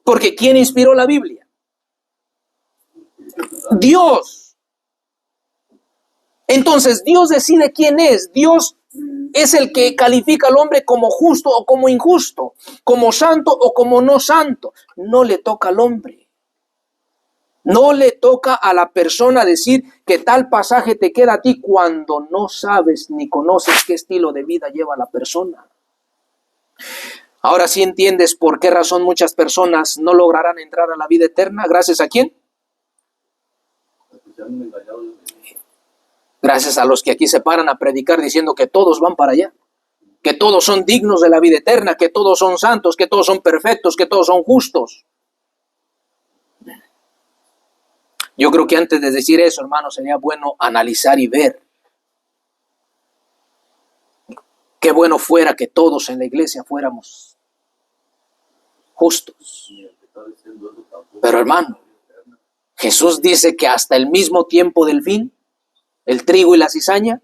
Porque ¿quién inspiró la Biblia? Dios. Entonces Dios decide quién es. Dios es el que califica al hombre como justo o como injusto, como santo o como no santo. No le toca al hombre. No le toca a la persona decir que tal pasaje te queda a ti cuando no sabes ni conoces qué estilo de vida lleva la persona. Ahora sí entiendes por qué razón muchas personas no lograrán entrar a la vida eterna. ¿Gracias a quién? Gracias a los que aquí se paran a predicar diciendo que todos van para allá, que todos son dignos de la vida eterna, que todos son santos, que todos son perfectos, que todos son justos. Yo creo que antes de decir eso, hermano, sería bueno analizar y ver. Qué bueno fuera que todos en la iglesia fuéramos justos. Pero hermano, Jesús dice que hasta el mismo tiempo del fin, el trigo y la cizaña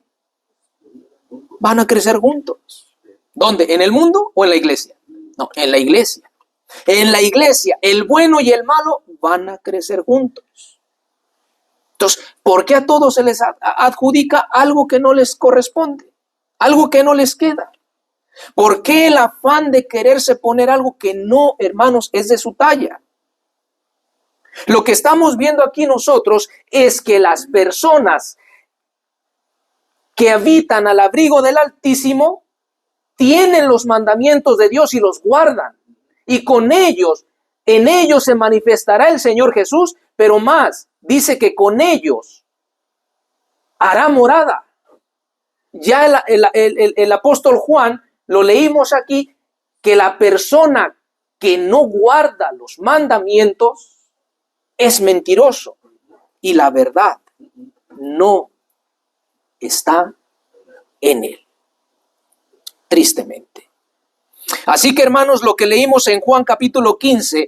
van a crecer juntos. ¿Dónde? ¿En el mundo o en la iglesia? No, en la iglesia. En la iglesia, el bueno y el malo van a crecer juntos. Entonces, ¿por qué a todos se les adjudica algo que no les corresponde? Algo que no les queda. ¿Por qué el afán de quererse poner algo que no, hermanos, es de su talla? Lo que estamos viendo aquí nosotros es que las personas que habitan al abrigo del Altísimo tienen los mandamientos de Dios y los guardan. Y con ellos, en ellos se manifestará el Señor Jesús, pero más, dice que con ellos hará morada. Ya el apóstol Juan, lo leímos aquí, que la persona que no guarda los mandamientos es mentiroso y la verdad no está en él. Tristemente. Así que, hermanos, lo que leímos en Juan capítulo 15,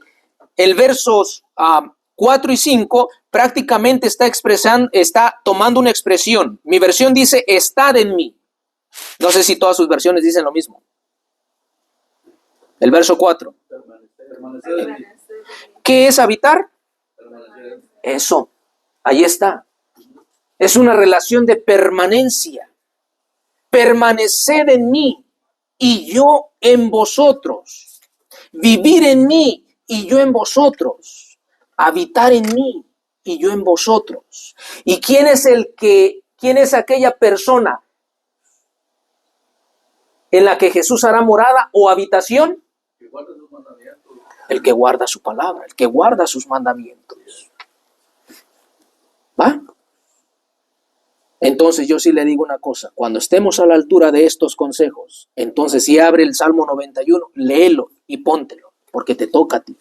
el versos 4 y 5, prácticamente está tomando una expresión. Mi versión dice, estad en mí. No sé si todas sus versiones dicen lo mismo. El verso 4. ¿Qué es habitar? Eso, ahí está. Es una relación de permanencia. Permaneced en mí y yo en vosotros. Vivir en mí y yo en vosotros. Habitar en mí y yo en vosotros. ¿Y quién es aquella persona en la que Jesús hará morada o habitación? El que guarda su palabra, el que guarda sus mandamientos. ¿Va? Entonces yo sí le digo una cosa, cuando estemos a la altura de estos consejos, entonces si abre el Salmo 91, léelo y póntelo, porque te toca a ti,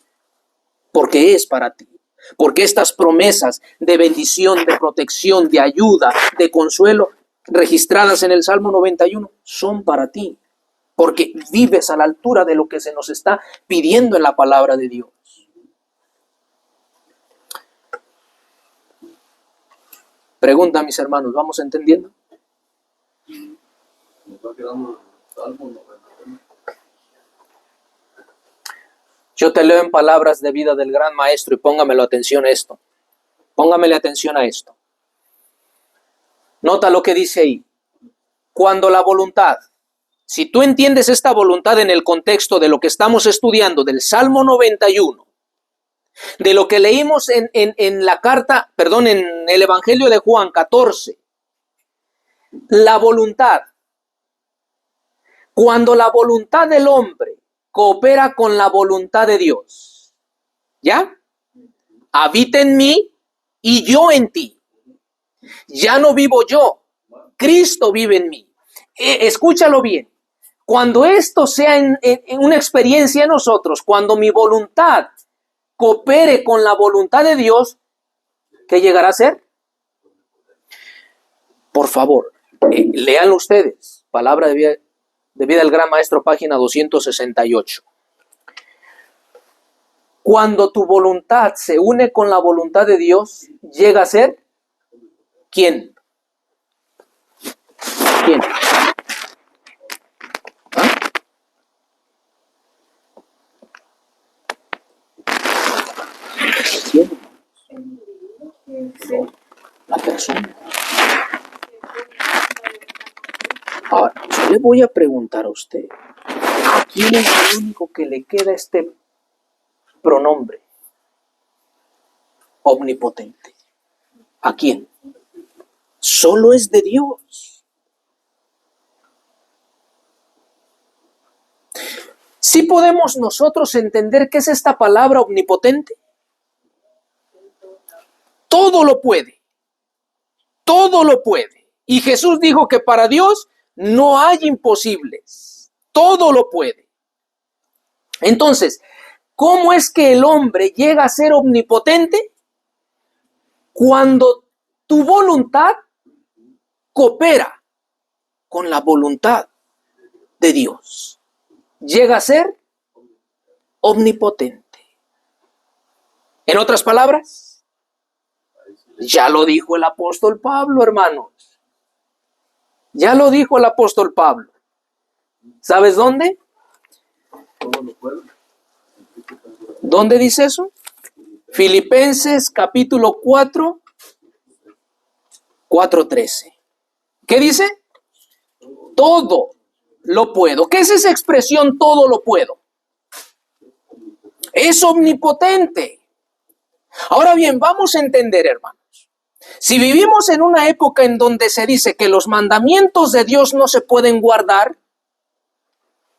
porque es para ti. Porque estas promesas de bendición, de protección, de ayuda, de consuelo, registradas en el Salmo 91, son para ti. Porque vives a la altura de lo que se nos está pidiendo en la palabra de Dios. Pregunta, mis hermanos, ¿vamos entendiendo? Nos está quedando el Salmo 91. Yo te leo en palabras de vida del gran maestro y póngamelo atención a esto. Póngamele atención a esto. Nota lo que dice ahí. Cuando la voluntad, si tú entiendes esta voluntad en el contexto de lo que estamos estudiando del Salmo 91, de lo que leímos en el Evangelio de Juan 14, la voluntad, cuando la voluntad del hombre coopera con la voluntad de Dios, ¿ya? Habita en mí y yo en ti. Ya no vivo yo, Cristo vive en mí. Escúchalo bien. Cuando esto sea en una experiencia en nosotros, cuando mi voluntad coopere con la voluntad de Dios, ¿qué llegará a ser? Por favor, léanlo ustedes. Palabra de vida del gran maestro, página 268. Cuando tu voluntad se une con la voluntad de Dios, llega a ser ¿quién? ¿Quién? ¿Ah? ¿Quién? La persona. Ahora, yo le voy a preguntar a usted, ¿a quién es el único que le queda este pronombre? Omnipotente. ¿A quién? Solo es de Dios. ¿Sí podemos nosotros entender qué es esta palabra omnipotente? Todo lo puede. Todo lo puede. Y Jesús dijo que para Dios no hay imposibles. Todo lo puede. Entonces, ¿cómo es que el hombre llega a ser omnipotente? Cuando tu voluntad coopera con la voluntad de Dios. Llega a ser omnipotente. En otras palabras, ya lo dijo el apóstol Pablo, hermanos. Ya lo dijo el apóstol Pablo. ¿Sabes dónde? ¿Dónde dice eso? Filipenses capítulo 4, 4:13. ¿Qué dice? Todo lo puedo. ¿Qué es esa expresión todo lo puedo? Es omnipotente. Ahora bien, vamos a entender, hermanos. Si vivimos en una época en donde se dice que los mandamientos de Dios no se pueden guardar,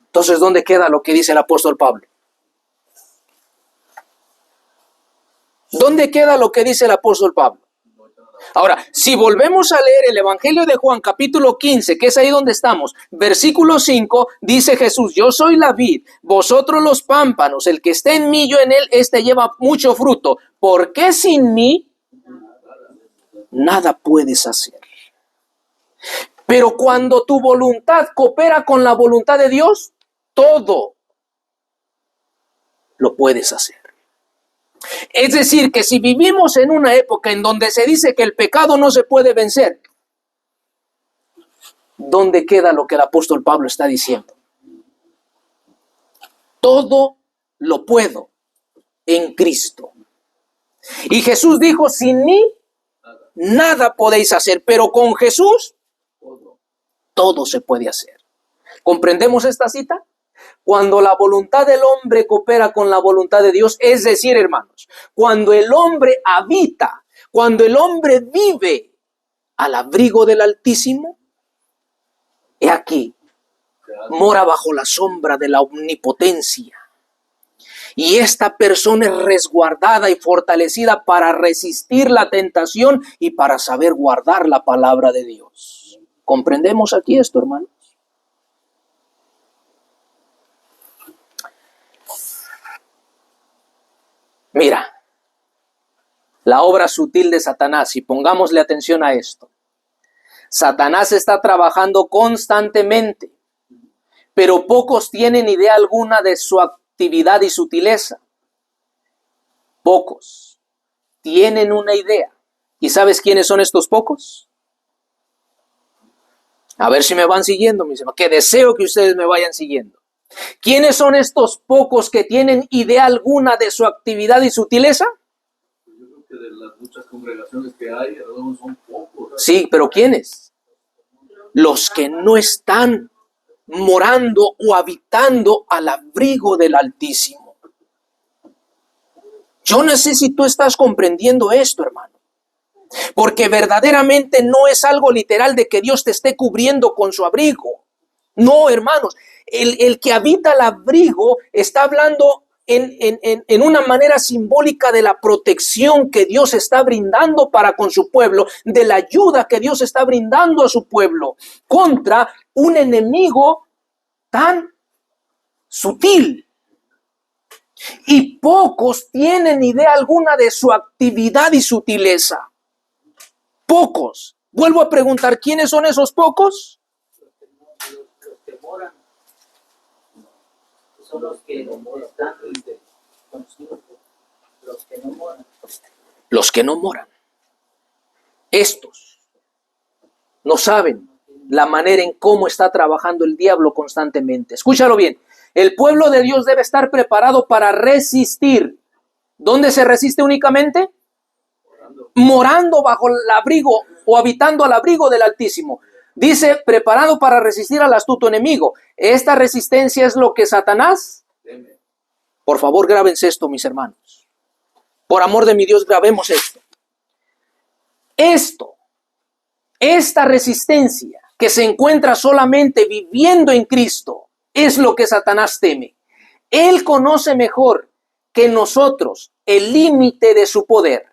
entonces ¿dónde queda lo que dice el apóstol Pablo? ¿Dónde queda lo que dice el apóstol Pablo? Ahora, si volvemos a leer el Evangelio de Juan, capítulo 15, que es ahí donde estamos, versículo 5, dice Jesús, yo soy la vid, vosotros los pámpanos, el que esté en mí, yo en él, este lleva mucho fruto, porque sin mí nada puedes hacer. Pero cuando tu voluntad coopera con la voluntad de Dios, todo lo puedes hacer. Es decir, que si vivimos en una época en donde se dice que el pecado no se puede vencer, ¿dónde queda lo que el apóstol Pablo está diciendo? Todo lo puedo en Cristo. Y Jesús dijo, sin mí nada podéis hacer, pero con Jesús todo se puede hacer. ¿Comprendemos esta cita? Cuando la voluntad del hombre coopera con la voluntad de Dios, es decir, hermanos, cuando el hombre habita, cuando el hombre vive al abrigo del Altísimo, he aquí, mora bajo la sombra de la omnipotencia. Y esta persona es resguardada y fortalecida para resistir la tentación y para saber guardar la palabra de Dios. ¿Comprendemos aquí esto, hermanos? Mira, La obra sutil de Satanás, y pongámosle atención a esto. Satanás está trabajando constantemente, pero pocos tienen idea alguna de su actividad y sutileza. Pocos tienen una idea. ¿Y sabes quiénes son estos pocos? A ver si me van siguiendo, mis hermanos, que deseo que ustedes me vayan siguiendo. ¿Quiénes son estos pocos que tienen idea alguna de su actividad y sutileza? Yo creo que de las muchas congregaciones que hay, algunos son pocos. Sí, pero ¿quiénes? Los que no están morando o habitando al abrigo del Altísimo. Yo no sé si tú estás comprendiendo esto, hermano. Porque verdaderamente no es algo literal de que Dios te esté cubriendo con su abrigo. No, hermanos. El que habita al abrigo está hablando en una manera simbólica de la protección que Dios está brindando para con su pueblo, de la ayuda que Dios está brindando a su pueblo contra un enemigo tan sutil. Y pocos tienen idea alguna de su actividad y sutileza. Pocos. Vuelvo a preguntar, ¿quiénes son esos pocos? Los que moran. Son los que están conscientes. Los que no moran. Los que no moran. Estos no saben la manera en cómo está trabajando el diablo constantemente. Escúchalo bien. El pueblo de Dios debe estar preparado para resistir. ¿Dónde se resiste únicamente? Morando bajo el abrigo o habitando al abrigo del Altísimo. Dice, preparado para resistir al astuto enemigo. Esta resistencia es lo que Satanás... Por favor, grábense esto, mis hermanos. Por amor de mi Dios, grabemos esto. Esta resistencia que se encuentra solamente viviendo en Cristo es lo que Satanás teme. Él conoce mejor que nosotros el límite de su poder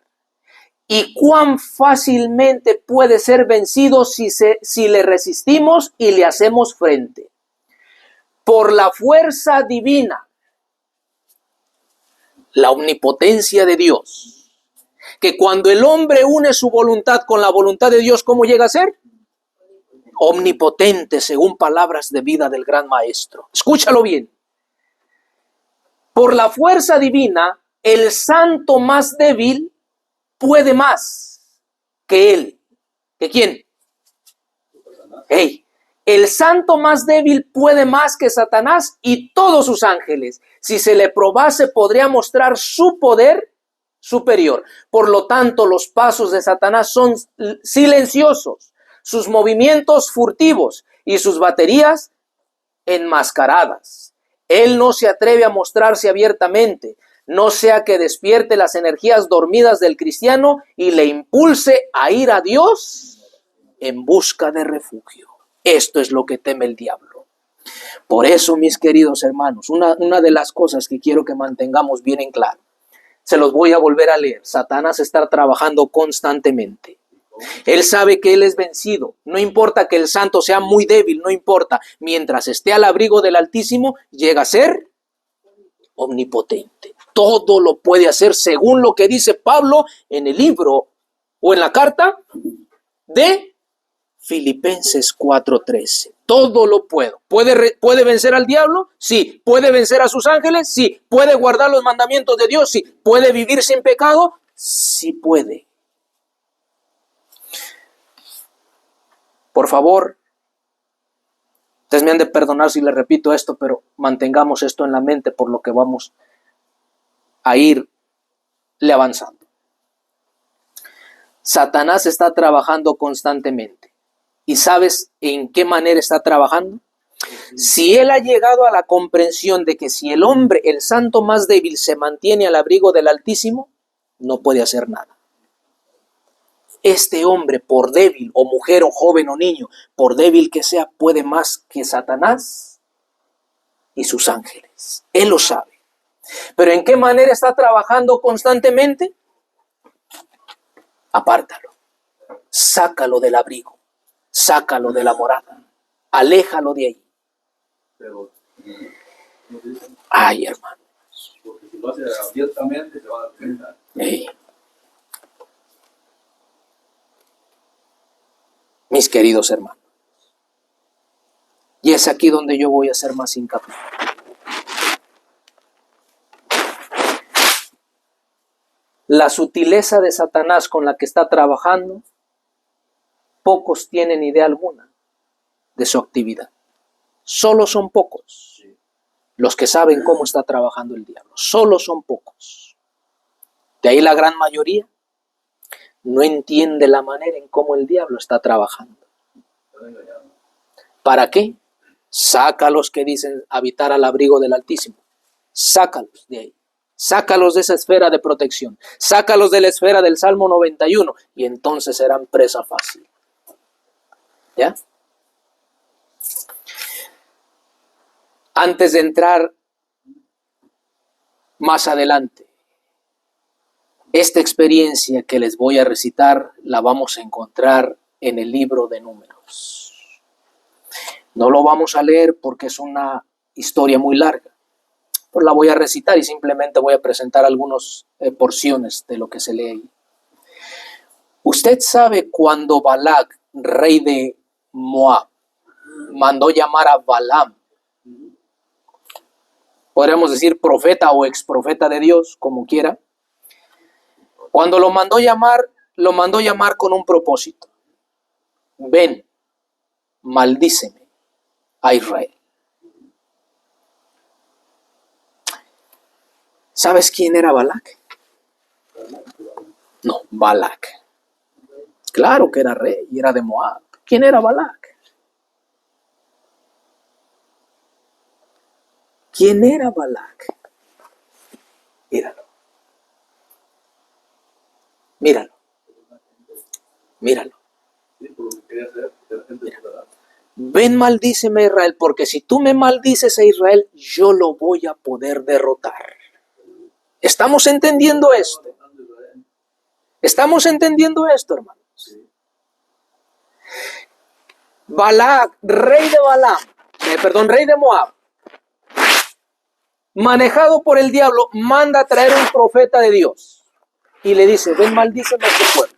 y cuán fácilmente puede ser vencido si le resistimos y le hacemos frente. Por la fuerza divina, la omnipotencia de Dios, que cuando el hombre une su voluntad con la voluntad de Dios, ¿cómo llega a ser? Omnipotente, según palabras de vida del gran maestro. Escúchalo bien. Por la fuerza divina, el santo más débil puede más que él. ¿Que quién? El santo más débil puede más que Satanás y todos sus ángeles. Si se le probase, podría mostrar su poder superior. Por lo tanto, los pasos de Satanás son silenciosos, sus movimientos furtivos y sus baterías enmascaradas. Él no se atreve a mostrarse abiertamente, no sea que despierte las energías dormidas del cristiano y le impulse a ir a Dios en busca de refugio. Esto es lo que teme el diablo. Por eso, mis queridos hermanos, una de las cosas que quiero que mantengamos bien en claro, se los voy a volver a leer. Satanás está trabajando constantemente. Él sabe que él es vencido. No importa que el santo sea muy débil, no importa. Mientras esté al abrigo del Altísimo, llega a ser omnipotente. Todo lo puede hacer según lo que dice Pablo en el libro o en la carta de Filipenses 4:13. Todo lo puedo. ¿Puede vencer al diablo? Sí. ¿Puede vencer a sus ángeles? Sí. ¿Puede guardar los mandamientos de Dios? Sí. ¿Puede vivir sin pecado? Sí puede. Por favor, ustedes me han de perdonar si les repito esto, pero mantengamos esto en la mente por lo que vamos a irle avanzando. Satanás está trabajando constantemente. ¿Y sabes en qué manera está trabajando? Si él ha llegado a la comprensión de que si el hombre, el santo más débil, se mantiene al abrigo del Altísimo, no puede hacer nada. Este hombre, por débil, o mujer, o joven, o niño, por débil que sea, puede más que Satanás y sus ángeles. Él lo sabe. ¿Pero en qué manera está trabajando constantemente? Apártalo. Sácalo del abrigo. Sácalo de la morada. Aléjalo de ahí. Ay, hermano. Porque si lo hace abiertamente, se va a dar cuenta. queridos hermanos. Y es aquí donde yo voy a hacer más hincapié. La sutileza de Satanás con la que está trabajando, pocos tienen idea alguna de su actividad. Solo son pocos los que saben cómo está trabajando el diablo. Solo son pocos. De ahí la gran mayoría no entiende la manera en cómo el diablo está trabajando. ¿Para qué? Saca a los que dicen habitar al abrigo del Altísimo. Sácalos de ahí. Sácalos de esa esfera de protección. Sácalos de la esfera del Salmo 91 y entonces serán presa fácil. ¿Ya? Antes de entrar más adelante, esta experiencia que les voy a recitar la vamos a encontrar en el libro de Números. No lo vamos a leer porque es una historia muy larga. Pues la voy a recitar y simplemente voy a presentar algunas porciones de lo que se lee ahí. Usted sabe cuando Balac, rey de Moab, mandó llamar a Balaam, podríamos decir profeta o exprofeta de Dios, como quiera. Cuando lo mandó llamar con un propósito. Ven, maldíceme a Israel. ¿Sabes quién era Balac? No, Balac. Claro que era rey y era de Moab. ¿Quién era Balac? ¿Quién era Balac? Míralo. Míralo. Míralo. Míralo. Ven, maldíceme a Israel, porque si tú me maldices a Israel, yo lo voy a poder derrotar. ¿Estamos entendiendo esto? ¿Estamos entendiendo esto, hermanos? Balac, rey de Moab, manejado por el diablo, manda a traer un profeta de Dios y le dice, ven, maldíceme a este pueblo.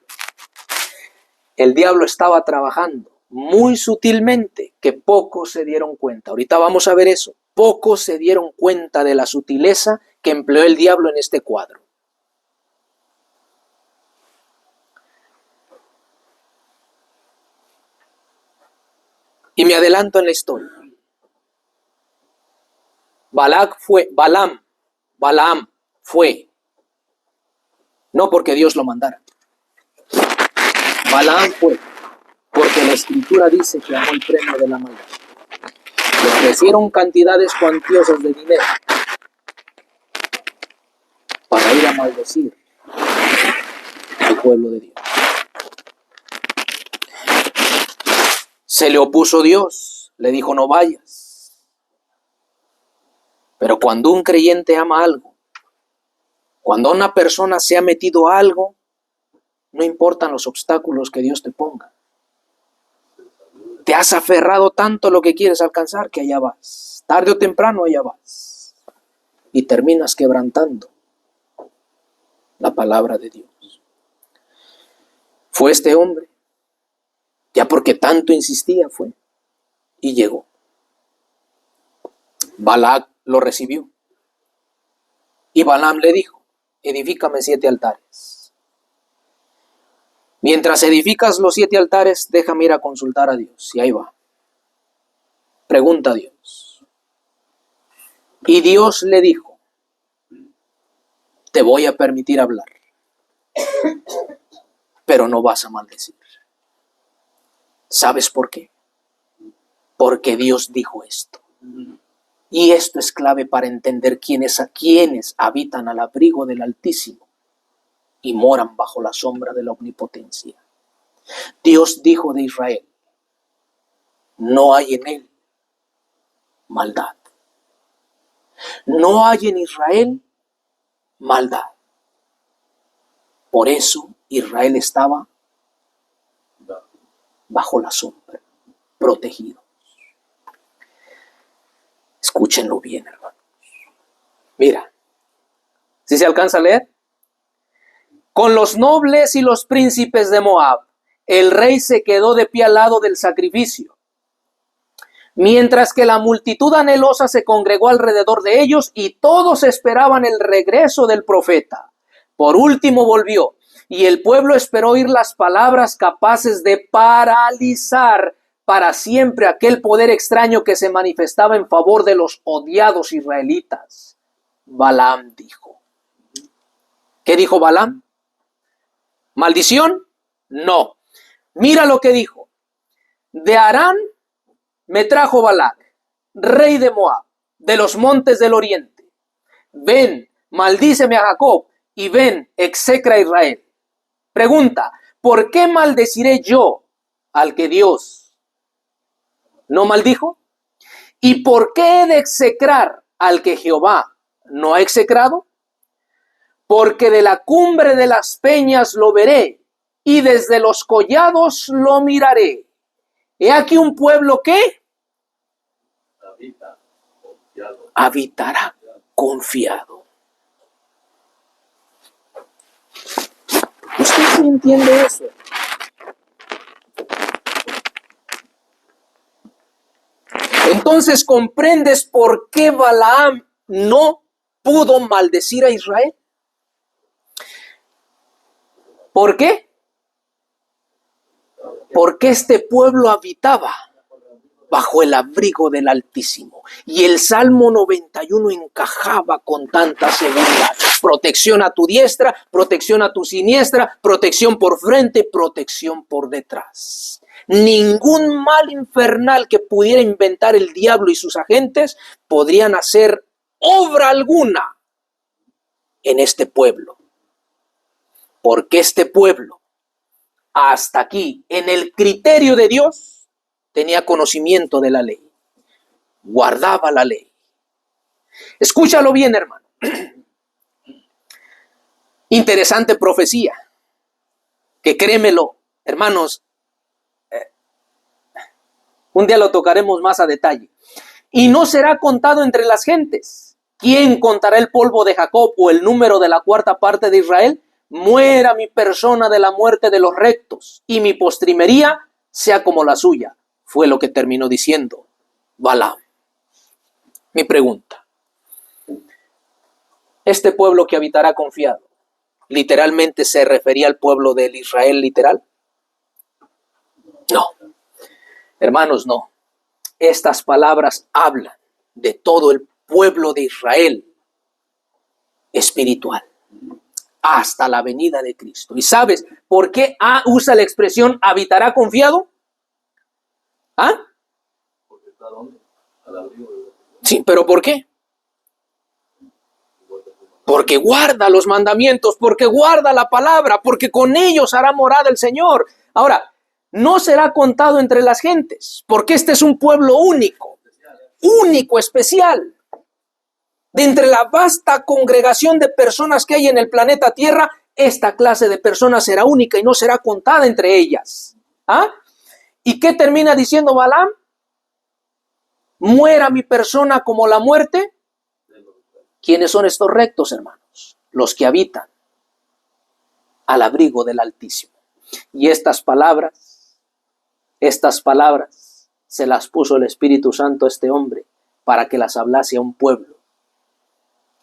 El diablo estaba trabajando muy sutilmente que pocos se dieron cuenta. Ahorita vamos a ver eso. Pocos se dieron cuenta de la sutileza que empleó el diablo en este cuadro. Y me adelanto en la historia. Balaam fue, no porque Dios lo mandara. Balaam fue, porque la Escritura dice que amó el premio de la maldad. Le ofrecieron cantidades cuantiosas de dinero para ir a maldecir al pueblo de Dios. Se le opuso Dios, le dijo no vayas. Pero cuando un creyente ama algo, cuando una persona se ha metido a algo, no importan los obstáculos que Dios te ponga. Te has aferrado tanto a lo que quieres alcanzar que allá vas. Tarde o temprano allá vas. Y terminas quebrantando la palabra de Dios. Fue este hombre, ya porque tanto insistía fue, y llegó. Balac lo recibió. Y Balaam le dijo, edifícame 7 altares. Mientras edificas los 7 altares, déjame ir a consultar a Dios. Y ahí va. Pregunta a Dios. Y Dios le dijo, te voy a permitir hablar, pero no vas a maldecir. ¿Sabes por qué? Porque Dios dijo esto. Y esto es clave para entender quiénes habitan al abrigo del Altísimo y moran bajo la sombra de la omnipotencia. Dios dijo de Israel, no hay en él maldad. No hay en Israel maldad. Por eso Israel estaba bajo la sombra, protegido. Escúchenlo bien, hermanos. Mira, ¿sí se alcanza a leer? Con los nobles y los príncipes de Moab, el rey se quedó de pie al lado del sacrificio, mientras que la multitud anhelosa se congregó alrededor de ellos y todos esperaban el regreso del profeta. Por último volvió, y el pueblo esperó oír las palabras capaces de paralizar para siempre aquel poder extraño que se manifestaba en favor de los odiados israelitas. Balaam dijo. ¿Qué dijo Balaam? ¿Maldición? No. Mira lo que dijo. De Harán me trajo Balac, rey de Moab, de los montes del oriente. Ven, maldíceme a Jacob, y ven, execra a Israel. Pregunta, ¿por qué maldeciré yo al que Dios no maldijo? ¿Y por qué he de execrar al que Jehová no ha execrado? Porque de la cumbre de las peñas lo veré, y desde los collados lo miraré. He aquí un pueblo que habitará confiado. ¿Usted sí entiende eso? Entonces comprendes por qué Balaam no pudo maldecir a Israel. ¿Por qué? Porque este pueblo habitaba bajo el abrigo del Altísimo. Y el Salmo 91 encajaba con tanta seguridad. Protección a tu diestra, protección a tu siniestra, protección por frente, protección por detrás. Ningún mal infernal que pudiera inventar el diablo y sus agentes podrían hacer obra alguna en este pueblo. Porque este pueblo, hasta aquí, en el criterio de Dios, tenía conocimiento de la ley. Guardaba la ley. Escúchalo bien, hermano. Interesante profecía. Que créemelo, hermanos, un día lo tocaremos más a detalle. Y no será contado entre las gentes. ¿Quién contará el polvo de Jacob o el número de la cuarta parte de Israel? Muera mi persona de la muerte de los rectos, y mi postrimería sea como la suya. Fue lo que terminó diciendo Balaam. Mi pregunta. ¿Este pueblo que habitará confiado, literalmente se refería al pueblo del Israel literal? No. Hermanos, no. Estas palabras hablan de todo el pueblo de Israel espiritual hasta la venida de Cristo. ¿Y sabes por qué usa la expresión habitará confiado? ¿Ah? Sí, pero ¿por qué? Porque guarda los mandamientos, porque guarda la palabra, porque con ellos hará morada el Señor. Ahora, no será contado entre las gentes, porque este es un pueblo único, especial. De entre la vasta congregación de personas que hay en el planeta Tierra, esta clase de personas será única y no será contada entre ellas. ¿Ah? ¿Y qué termina diciendo Balaam? Muera mi persona como la muerte. ¿Quiénes son estos rectos, hermanos? Los que habitan al abrigo del Altísimo. Y estas palabras se las puso el Espíritu Santo a este hombre para que las hablase a un pueblo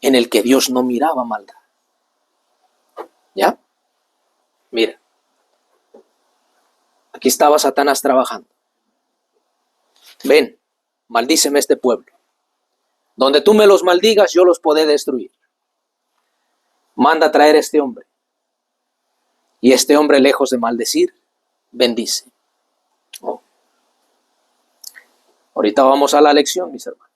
en el que Dios no miraba maldad. ¿Ya? Mira. Aquí estaba Satanás trabajando. Ven, maldíceme este pueblo. Donde tú me los maldigas, yo los podré destruir. Manda a traer a este hombre. Y este hombre, lejos de maldecir, bendice. Oh. Ahorita vamos a la lección, mis hermanos.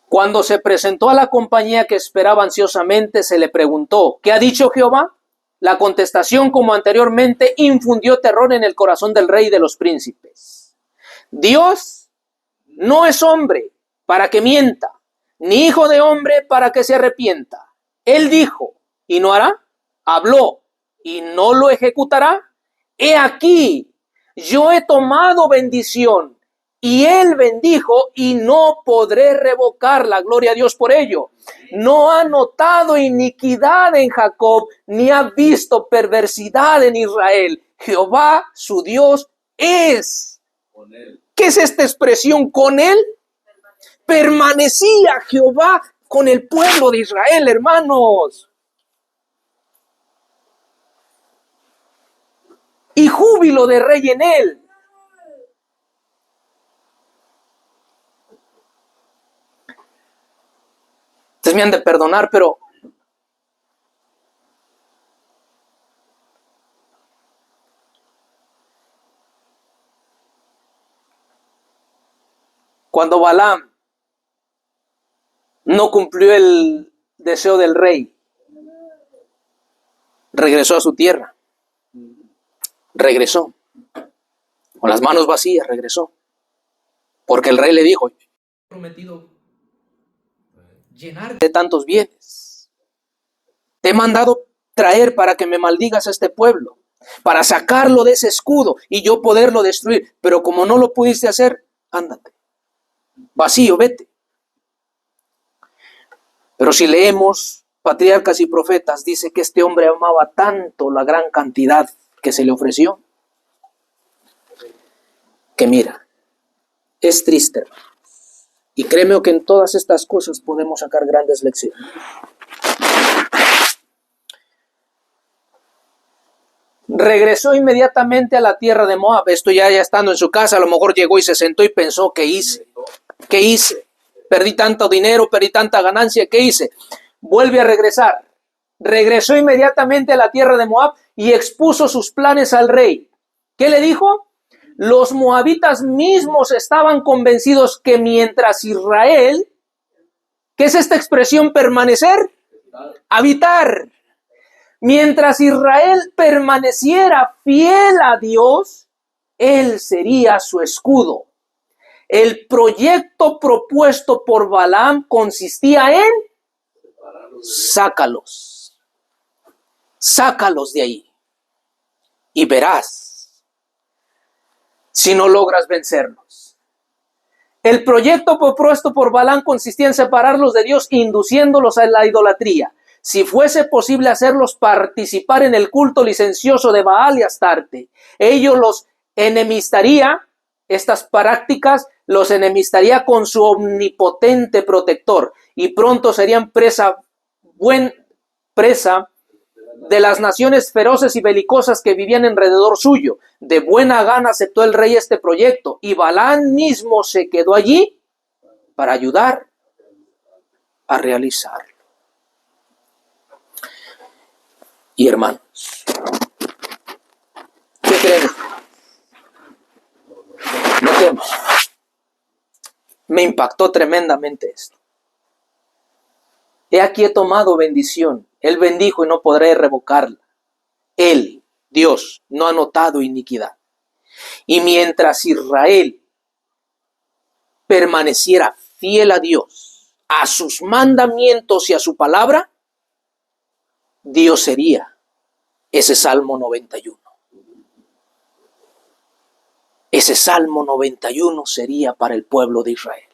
Cuando se presentó a la compañía que esperaba ansiosamente, se le preguntó, ¿qué ha dicho Jehová? La contestación, como anteriormente, infundió terror en el corazón del rey y de los príncipes. Dios no es hombre para que mienta, ni hijo de hombre para que se arrepienta. Él dijo, y no hará. Habló, y no lo ejecutará. He aquí, yo he tomado bendición y él bendijo y no podré revocarla. Gloria a Dios por ello. No ha notado iniquidad en Jacob, ni ha visto perversidad en Israel. Jehová, su Dios, es. Con él. ¿Qué es esta expresión con él? Permanecía Jehová con el pueblo de Israel, hermanos. Y júbilo de rey en él. Ustedes me han de perdonar, pero cuando Balaam no cumplió el deseo del rey, regresó a su tierra. Regresó. Con las manos vacías, regresó. Porque el rey le dijo, prometido llenar de tantos bienes. Te he mandado traer para que me maldigas a este pueblo, para sacarlo de ese escudo y yo poderlo destruir. Pero como no lo pudiste hacer, ándate. Vacío, vete. Pero si leemos Patriarcas y Profetas, dice que este hombre amaba tanto la gran cantidad que se le ofreció, que mira, es triste, hermano. Y créeme que en todas estas cosas podemos sacar grandes lecciones. Regresó inmediatamente a la tierra de Moab. Esto ya estando en su casa, a lo mejor llegó y se sentó y pensó, ¿qué hice? ¿Qué hice? Perdí tanto dinero, perdí tanta ganancia, ¿qué hice? Vuelve a regresar. Regresó inmediatamente a la tierra de Moab y expuso sus planes al rey. ¿Qué le dijo? Los moabitas mismos estaban convencidos que mientras Israel, ¿qué es esta expresión permanecer? Habitar. Mientras Israel permaneciera fiel a Dios, él sería su escudo. El proyecto propuesto por Balaam consistía en sácalos de ahí y verás si no logras vencerlos. El proyecto propuesto por Balaam consistía en separarlos de Dios, induciéndolos a la idolatría. Si fuese posible hacerlos participar en el culto licencioso de Baal y Astarte, ello los enemistaría, estas prácticas los enemistaría con su omnipotente protector y pronto serían presa de las naciones feroces y belicosas que vivían alrededor suyo. De buena gana aceptó el rey este proyecto y Balaam mismo se quedó allí para ayudar a realizarlo. Y hermanos, ¿qué creen? Notemos, me impactó tremendamente esto. He aquí he tomado bendición. Él bendijo y no podré revocarla. Él, Dios, no ha notado iniquidad. Y mientras Israel permaneciera fiel a Dios, a sus mandamientos y a su palabra, Dios sería ese Salmo 91. Ese Salmo 91 sería para el pueblo de Israel.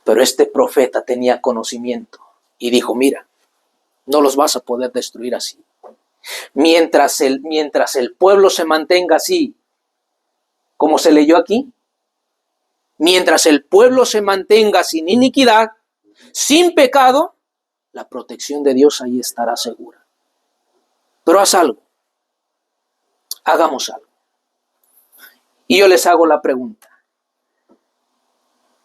Pero este profeta tenía conocimiento y dijo, mira, no los vas a poder destruir así. Mientras el pueblo se mantenga así, como se leyó aquí, mientras el pueblo se mantenga sin iniquidad, sin pecado, la protección de Dios ahí estará segura. Pero haz algo, hagamos algo. Y yo les hago la pregunta.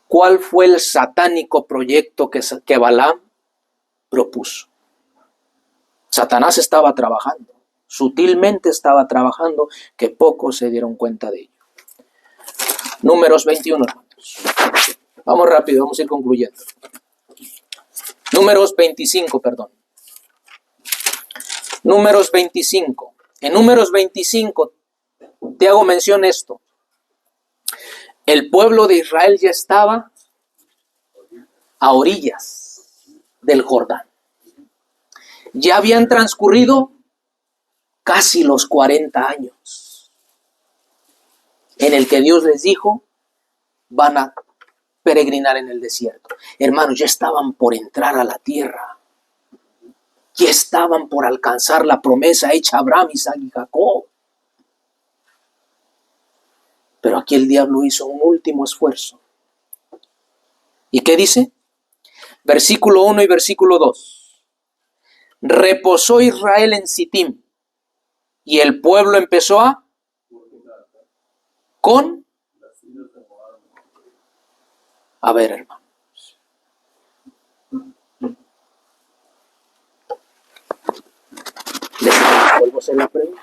¿Cuál fue el satánico proyecto que Balaam propuso? Satanás estaba trabajando, sutilmente estaba trabajando, que pocos se dieron cuenta de ello. Números 21, hermanos. Vamos rápido, vamos a ir concluyendo. Números 25, perdón. Números 25. En Números 25 te hago mención esto. El pueblo de Israel ya estaba a orillas del Jordán. Ya habían transcurrido casi los 40 años. en el que Dios les dijo, van a peregrinar en el desierto. Hermanos, ya estaban por entrar a la tierra. Ya estaban por alcanzar la promesa hecha a Abraham, Isaac y Jacob. Pero aquí el diablo hizo un último esfuerzo. ¿Y qué dice? Versículo 1 y versículo 2. Reposó Israel en Sitim, y el pueblo empezó a ver, hermanos. Les vuelvo a hacer la pregunta.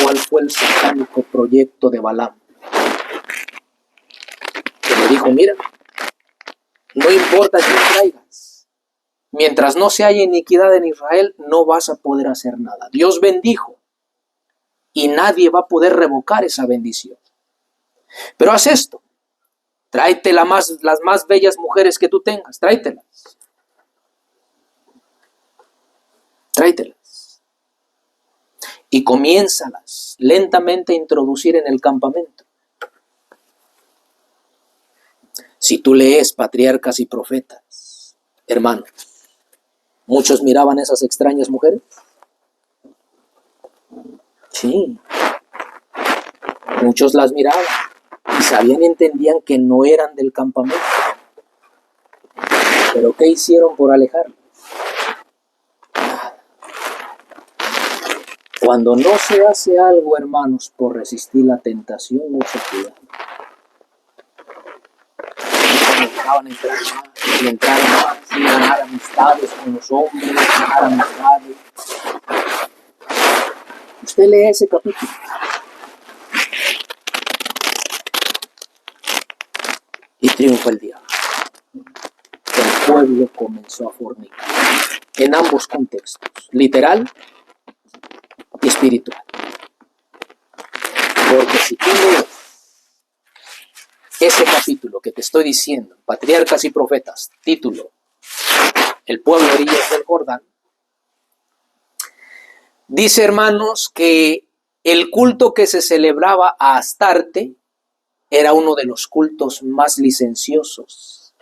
¿Cuál fue el satánico proyecto de Balaam? Que le dijo, mira, no importa quién traigas, mientras no se haya iniquidad en Israel, no vas a poder hacer nada. Dios bendijo y nadie va a poder revocar esa bendición. Pero haz esto, tráete las más bellas mujeres que tú tengas, tráetelas. Y comiénzalas lentamente a introducir en el campamento. Si tú lees Patriarcas y Profetas, hermanos, muchos miraban esas extrañas mujeres. Sí, muchos las miraban y sabían y entendían que no eran del campamento. Pero ¿qué hicieron por alejarlas? Nada. Cuando no se hace algo, hermanos, por resistir la tentación, mucho cuidado. Estaban entraron a ganar amistades con los hombres, ganar amistades. Usted lee ese capítulo. Y triunfa el diablo. El pueblo comenzó a fornicar. En ambos contextos, literal y espiritual. Porque si tú lees ese capítulo que te estoy diciendo, Patriarcas y Profetas, título, El pueblo a orillas del Jordán, dice, hermanos, que el culto que se celebraba a Astarte era uno de los cultos más licenciosos,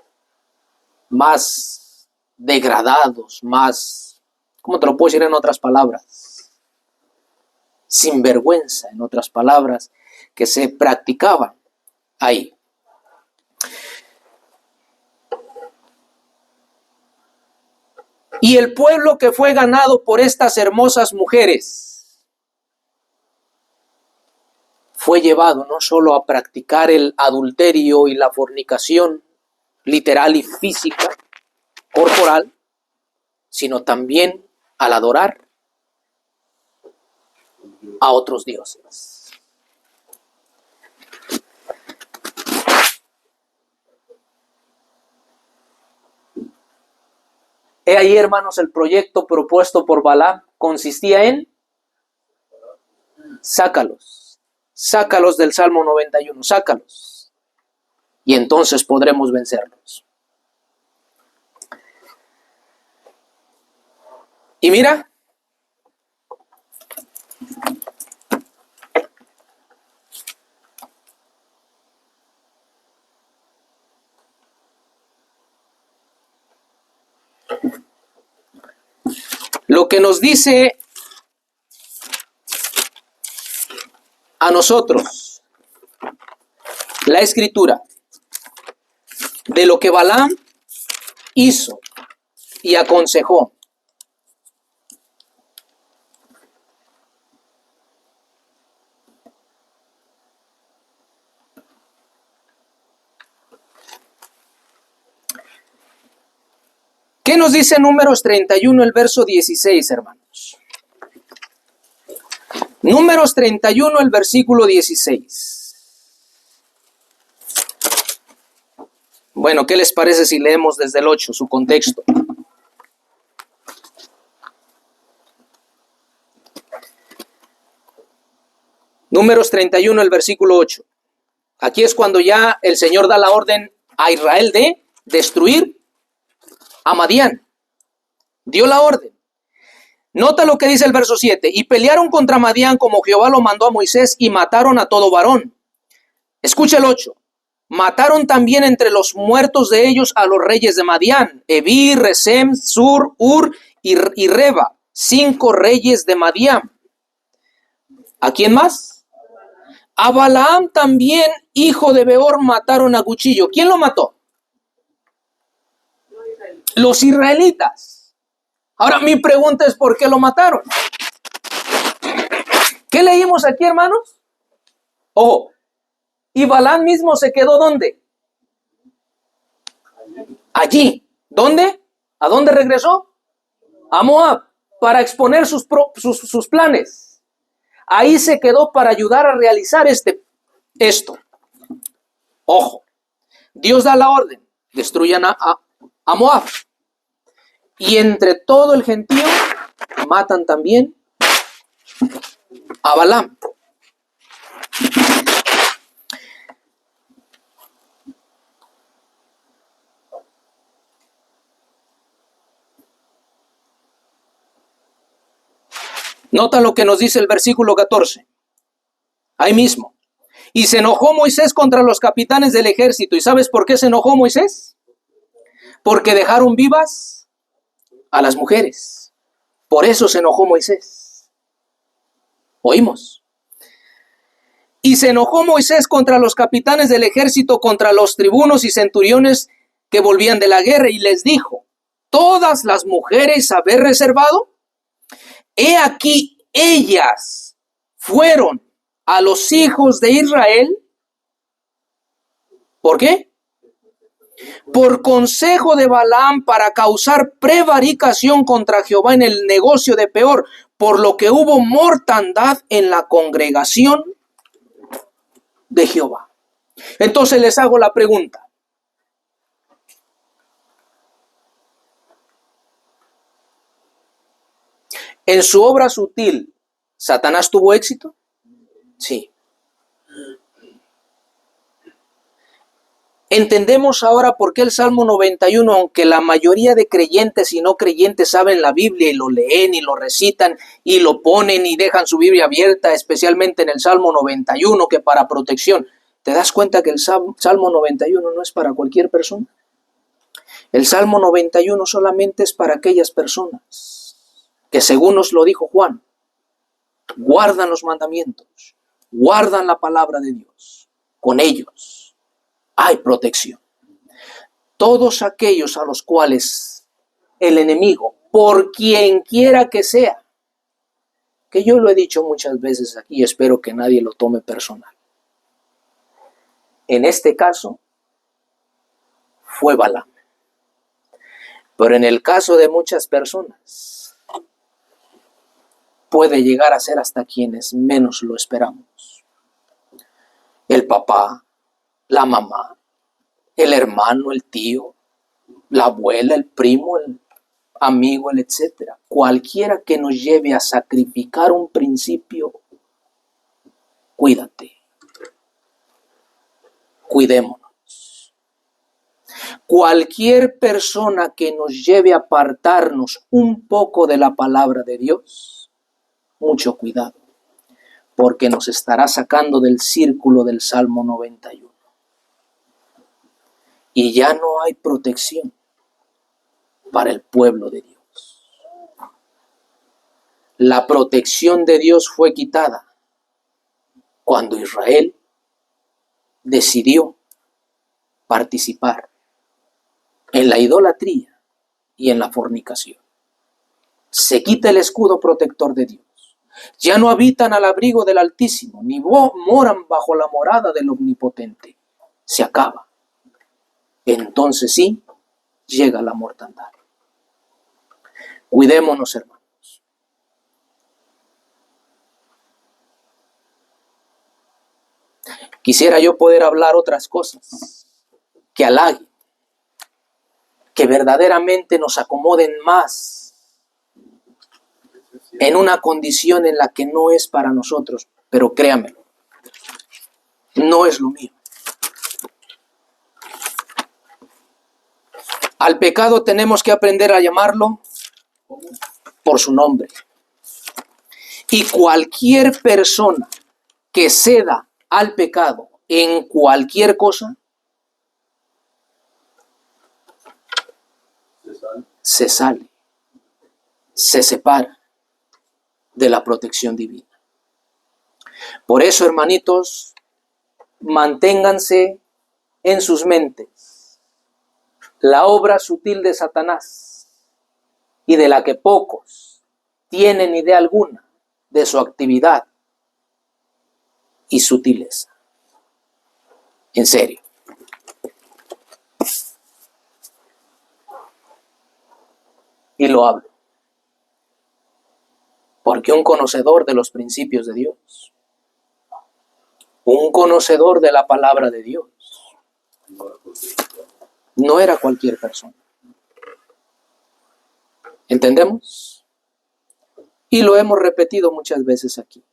más degradados, más, ¿cómo te lo puedo decir en otras palabras? Sin vergüenza, en otras palabras, que se practicaban ahí. Y el pueblo que fue ganado por estas hermosas mujeres fue llevado no solo a practicar el adulterio y la fornicación literal y física, corporal, sino también al adorar a otros dioses. He ahí, hermanos, el proyecto propuesto por Balaam consistía en sácalos del Salmo 91, sácalos, y entonces podremos vencerlos. Y mira, lo que nos dice a nosotros la Escritura de lo que Balaam hizo y aconsejó. ¿Qué nos dice Números 31, el verso 16, hermanos? Números 31, el versículo 16. Bueno, ¿qué les parece si leemos desde el 8, su contexto? Números 31, el versículo 8. Aquí es cuando ya el Señor da la orden a Israel de destruir a Madián. Dio la orden. Nota lo que dice el verso 7. Y pelearon contra Madián como Jehová lo mandó a Moisés y mataron a todo varón. Escucha el 8. Mataron también entre los muertos de ellos a los reyes de Madián, Evi, Resem, Sur, Ur y Reba, 5 reyes de Madián. ¿A quién más? A Balaam también, hijo de Beor, mataron a cuchillo. ¿Quién lo mató? Los israelitas. Ahora mi pregunta es, ¿por qué lo mataron? ¿Qué leímos aquí, hermanos? Ojo, y Balaam mismo se quedó ¿dónde? Allí. ¿Dónde? ¿A dónde regresó? A Moab, para exponer sus planes. Ahí se quedó para ayudar a realizar esto. Ojo, Dios da la orden, destruyan a Moab. Y entre todo el gentío matan también a Balaam. Nota lo que nos dice el versículo 14. Ahí mismo. Y se enojó Moisés contra los capitanes del ejército. ¿Y sabes por qué se enojó Moisés? Porque dejaron vivas a las mujeres. Por eso se enojó Moisés. ¿Oímos? Y se enojó Moisés contra los capitanes del ejército, contra los tribunos y centuriones que volvían de la guerra, y les dijo: ¿todas las mujeres habéis reservado? He aquí, ellas fueron a los hijos de Israel. ¿Por qué? Por consejo de Balaam, para causar prevaricación contra Jehová en el negocio de Peor, por lo que hubo mortandad en la congregación de Jehová. Entonces les hago la pregunta. En su obra sutil, ¿Satanás tuvo éxito? Sí. Entendemos ahora por qué el Salmo 91, aunque la mayoría de creyentes y no creyentes saben la Biblia y lo leen y lo recitan y lo ponen y dejan su Biblia abierta, especialmente en el Salmo 91, que para protección. ¿Te das cuenta que el Salmo 91 no es para cualquier persona? El Salmo 91 solamente es para aquellas personas que, según nos lo dijo Juan, guardan los mandamientos, guardan la palabra de Dios. Con ellos hay protección. Todos aquellos a los cuales el enemigo, por quien quiera que sea, que yo lo he dicho muchas veces aquí, espero que nadie lo tome personal. En este caso, fue Balaam. Pero en el caso de muchas personas, puede llegar a ser hasta quienes menos lo esperamos. El papá, la mamá, el hermano, el tío, la abuela, el primo, el amigo, el etcétera. Cualquiera que nos lleve a sacrificar un principio, cuídate. Cuidémonos. Cualquier persona que nos lleve a apartarnos un poco de la palabra de Dios, mucho cuidado, porque nos estará sacando del círculo del Salmo 91. Y ya no hay protección para el pueblo de Dios. La protección de Dios fue quitada cuando Israel decidió participar en la idolatría y en la fornicación. Se quita el escudo protector de Dios. Ya no habitan al abrigo del Altísimo, ni moran bajo la morada del Omnipotente. Se acaba. Entonces sí, llega la mortandad. Cuidémonos, hermanos. Quisiera yo poder hablar otras cosas que halaguen, que verdaderamente nos acomoden más en una condición en la que no es para nosotros, pero créanme, no es lo mío. Al pecado tenemos que aprender a llamarlo por su nombre. Y cualquier persona que ceda al pecado en cualquier cosa, se sale, se separa de la protección divina. Por eso, hermanitos, manténganse en sus mentes la obra sutil de Satanás, y de la que pocos tienen idea alguna de su actividad y sutileza. En serio. Y lo hablo porque un conocedor de los principios de Dios, un conocedor de la palabra de Dios, no era cualquier persona. ¿Entendemos? Y lo hemos repetido muchas veces aquí.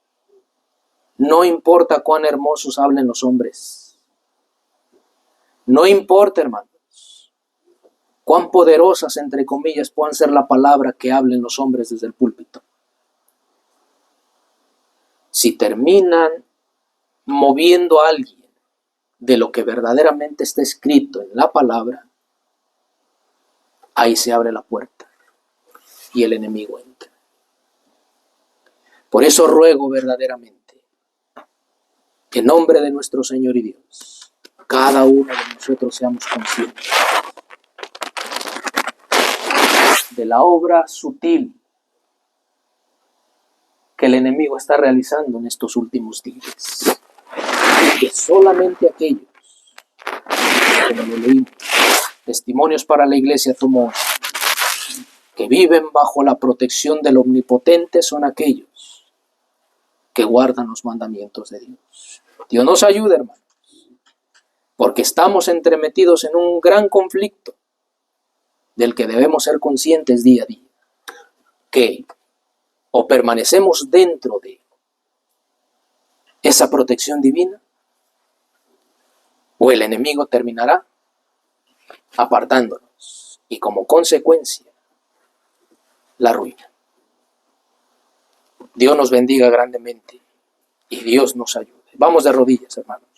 No importa cuán hermosos hablen los hombres. No importa, hermanos, cuán poderosas, entre comillas, puedan ser la palabra que hablen los hombres desde el púlpito. Si terminan moviendo a alguien de lo que verdaderamente está escrito en la palabra, ahí se abre la puerta y el enemigo entra. Por eso ruego verdaderamente, en nombre de nuestro Señor y Dios, cada uno de nosotros seamos conscientes de la obra sutil que el enemigo está realizando en estos últimos días. Y que solamente aquellos, como lo leímos, Testimonios para la Iglesia tomó, que viven bajo la protección del Omnipotente, son aquellos que guardan los mandamientos de Dios. Dios nos ayude, hermanos, porque estamos entremetidos en un gran conflicto del que debemos ser conscientes día a día, que o permanecemos dentro de esa protección divina, o el enemigo terminará apartándonos y como consecuencia la ruina. Dios nos bendiga grandemente y Dios nos ayude. Vamos de rodillas, hermanos.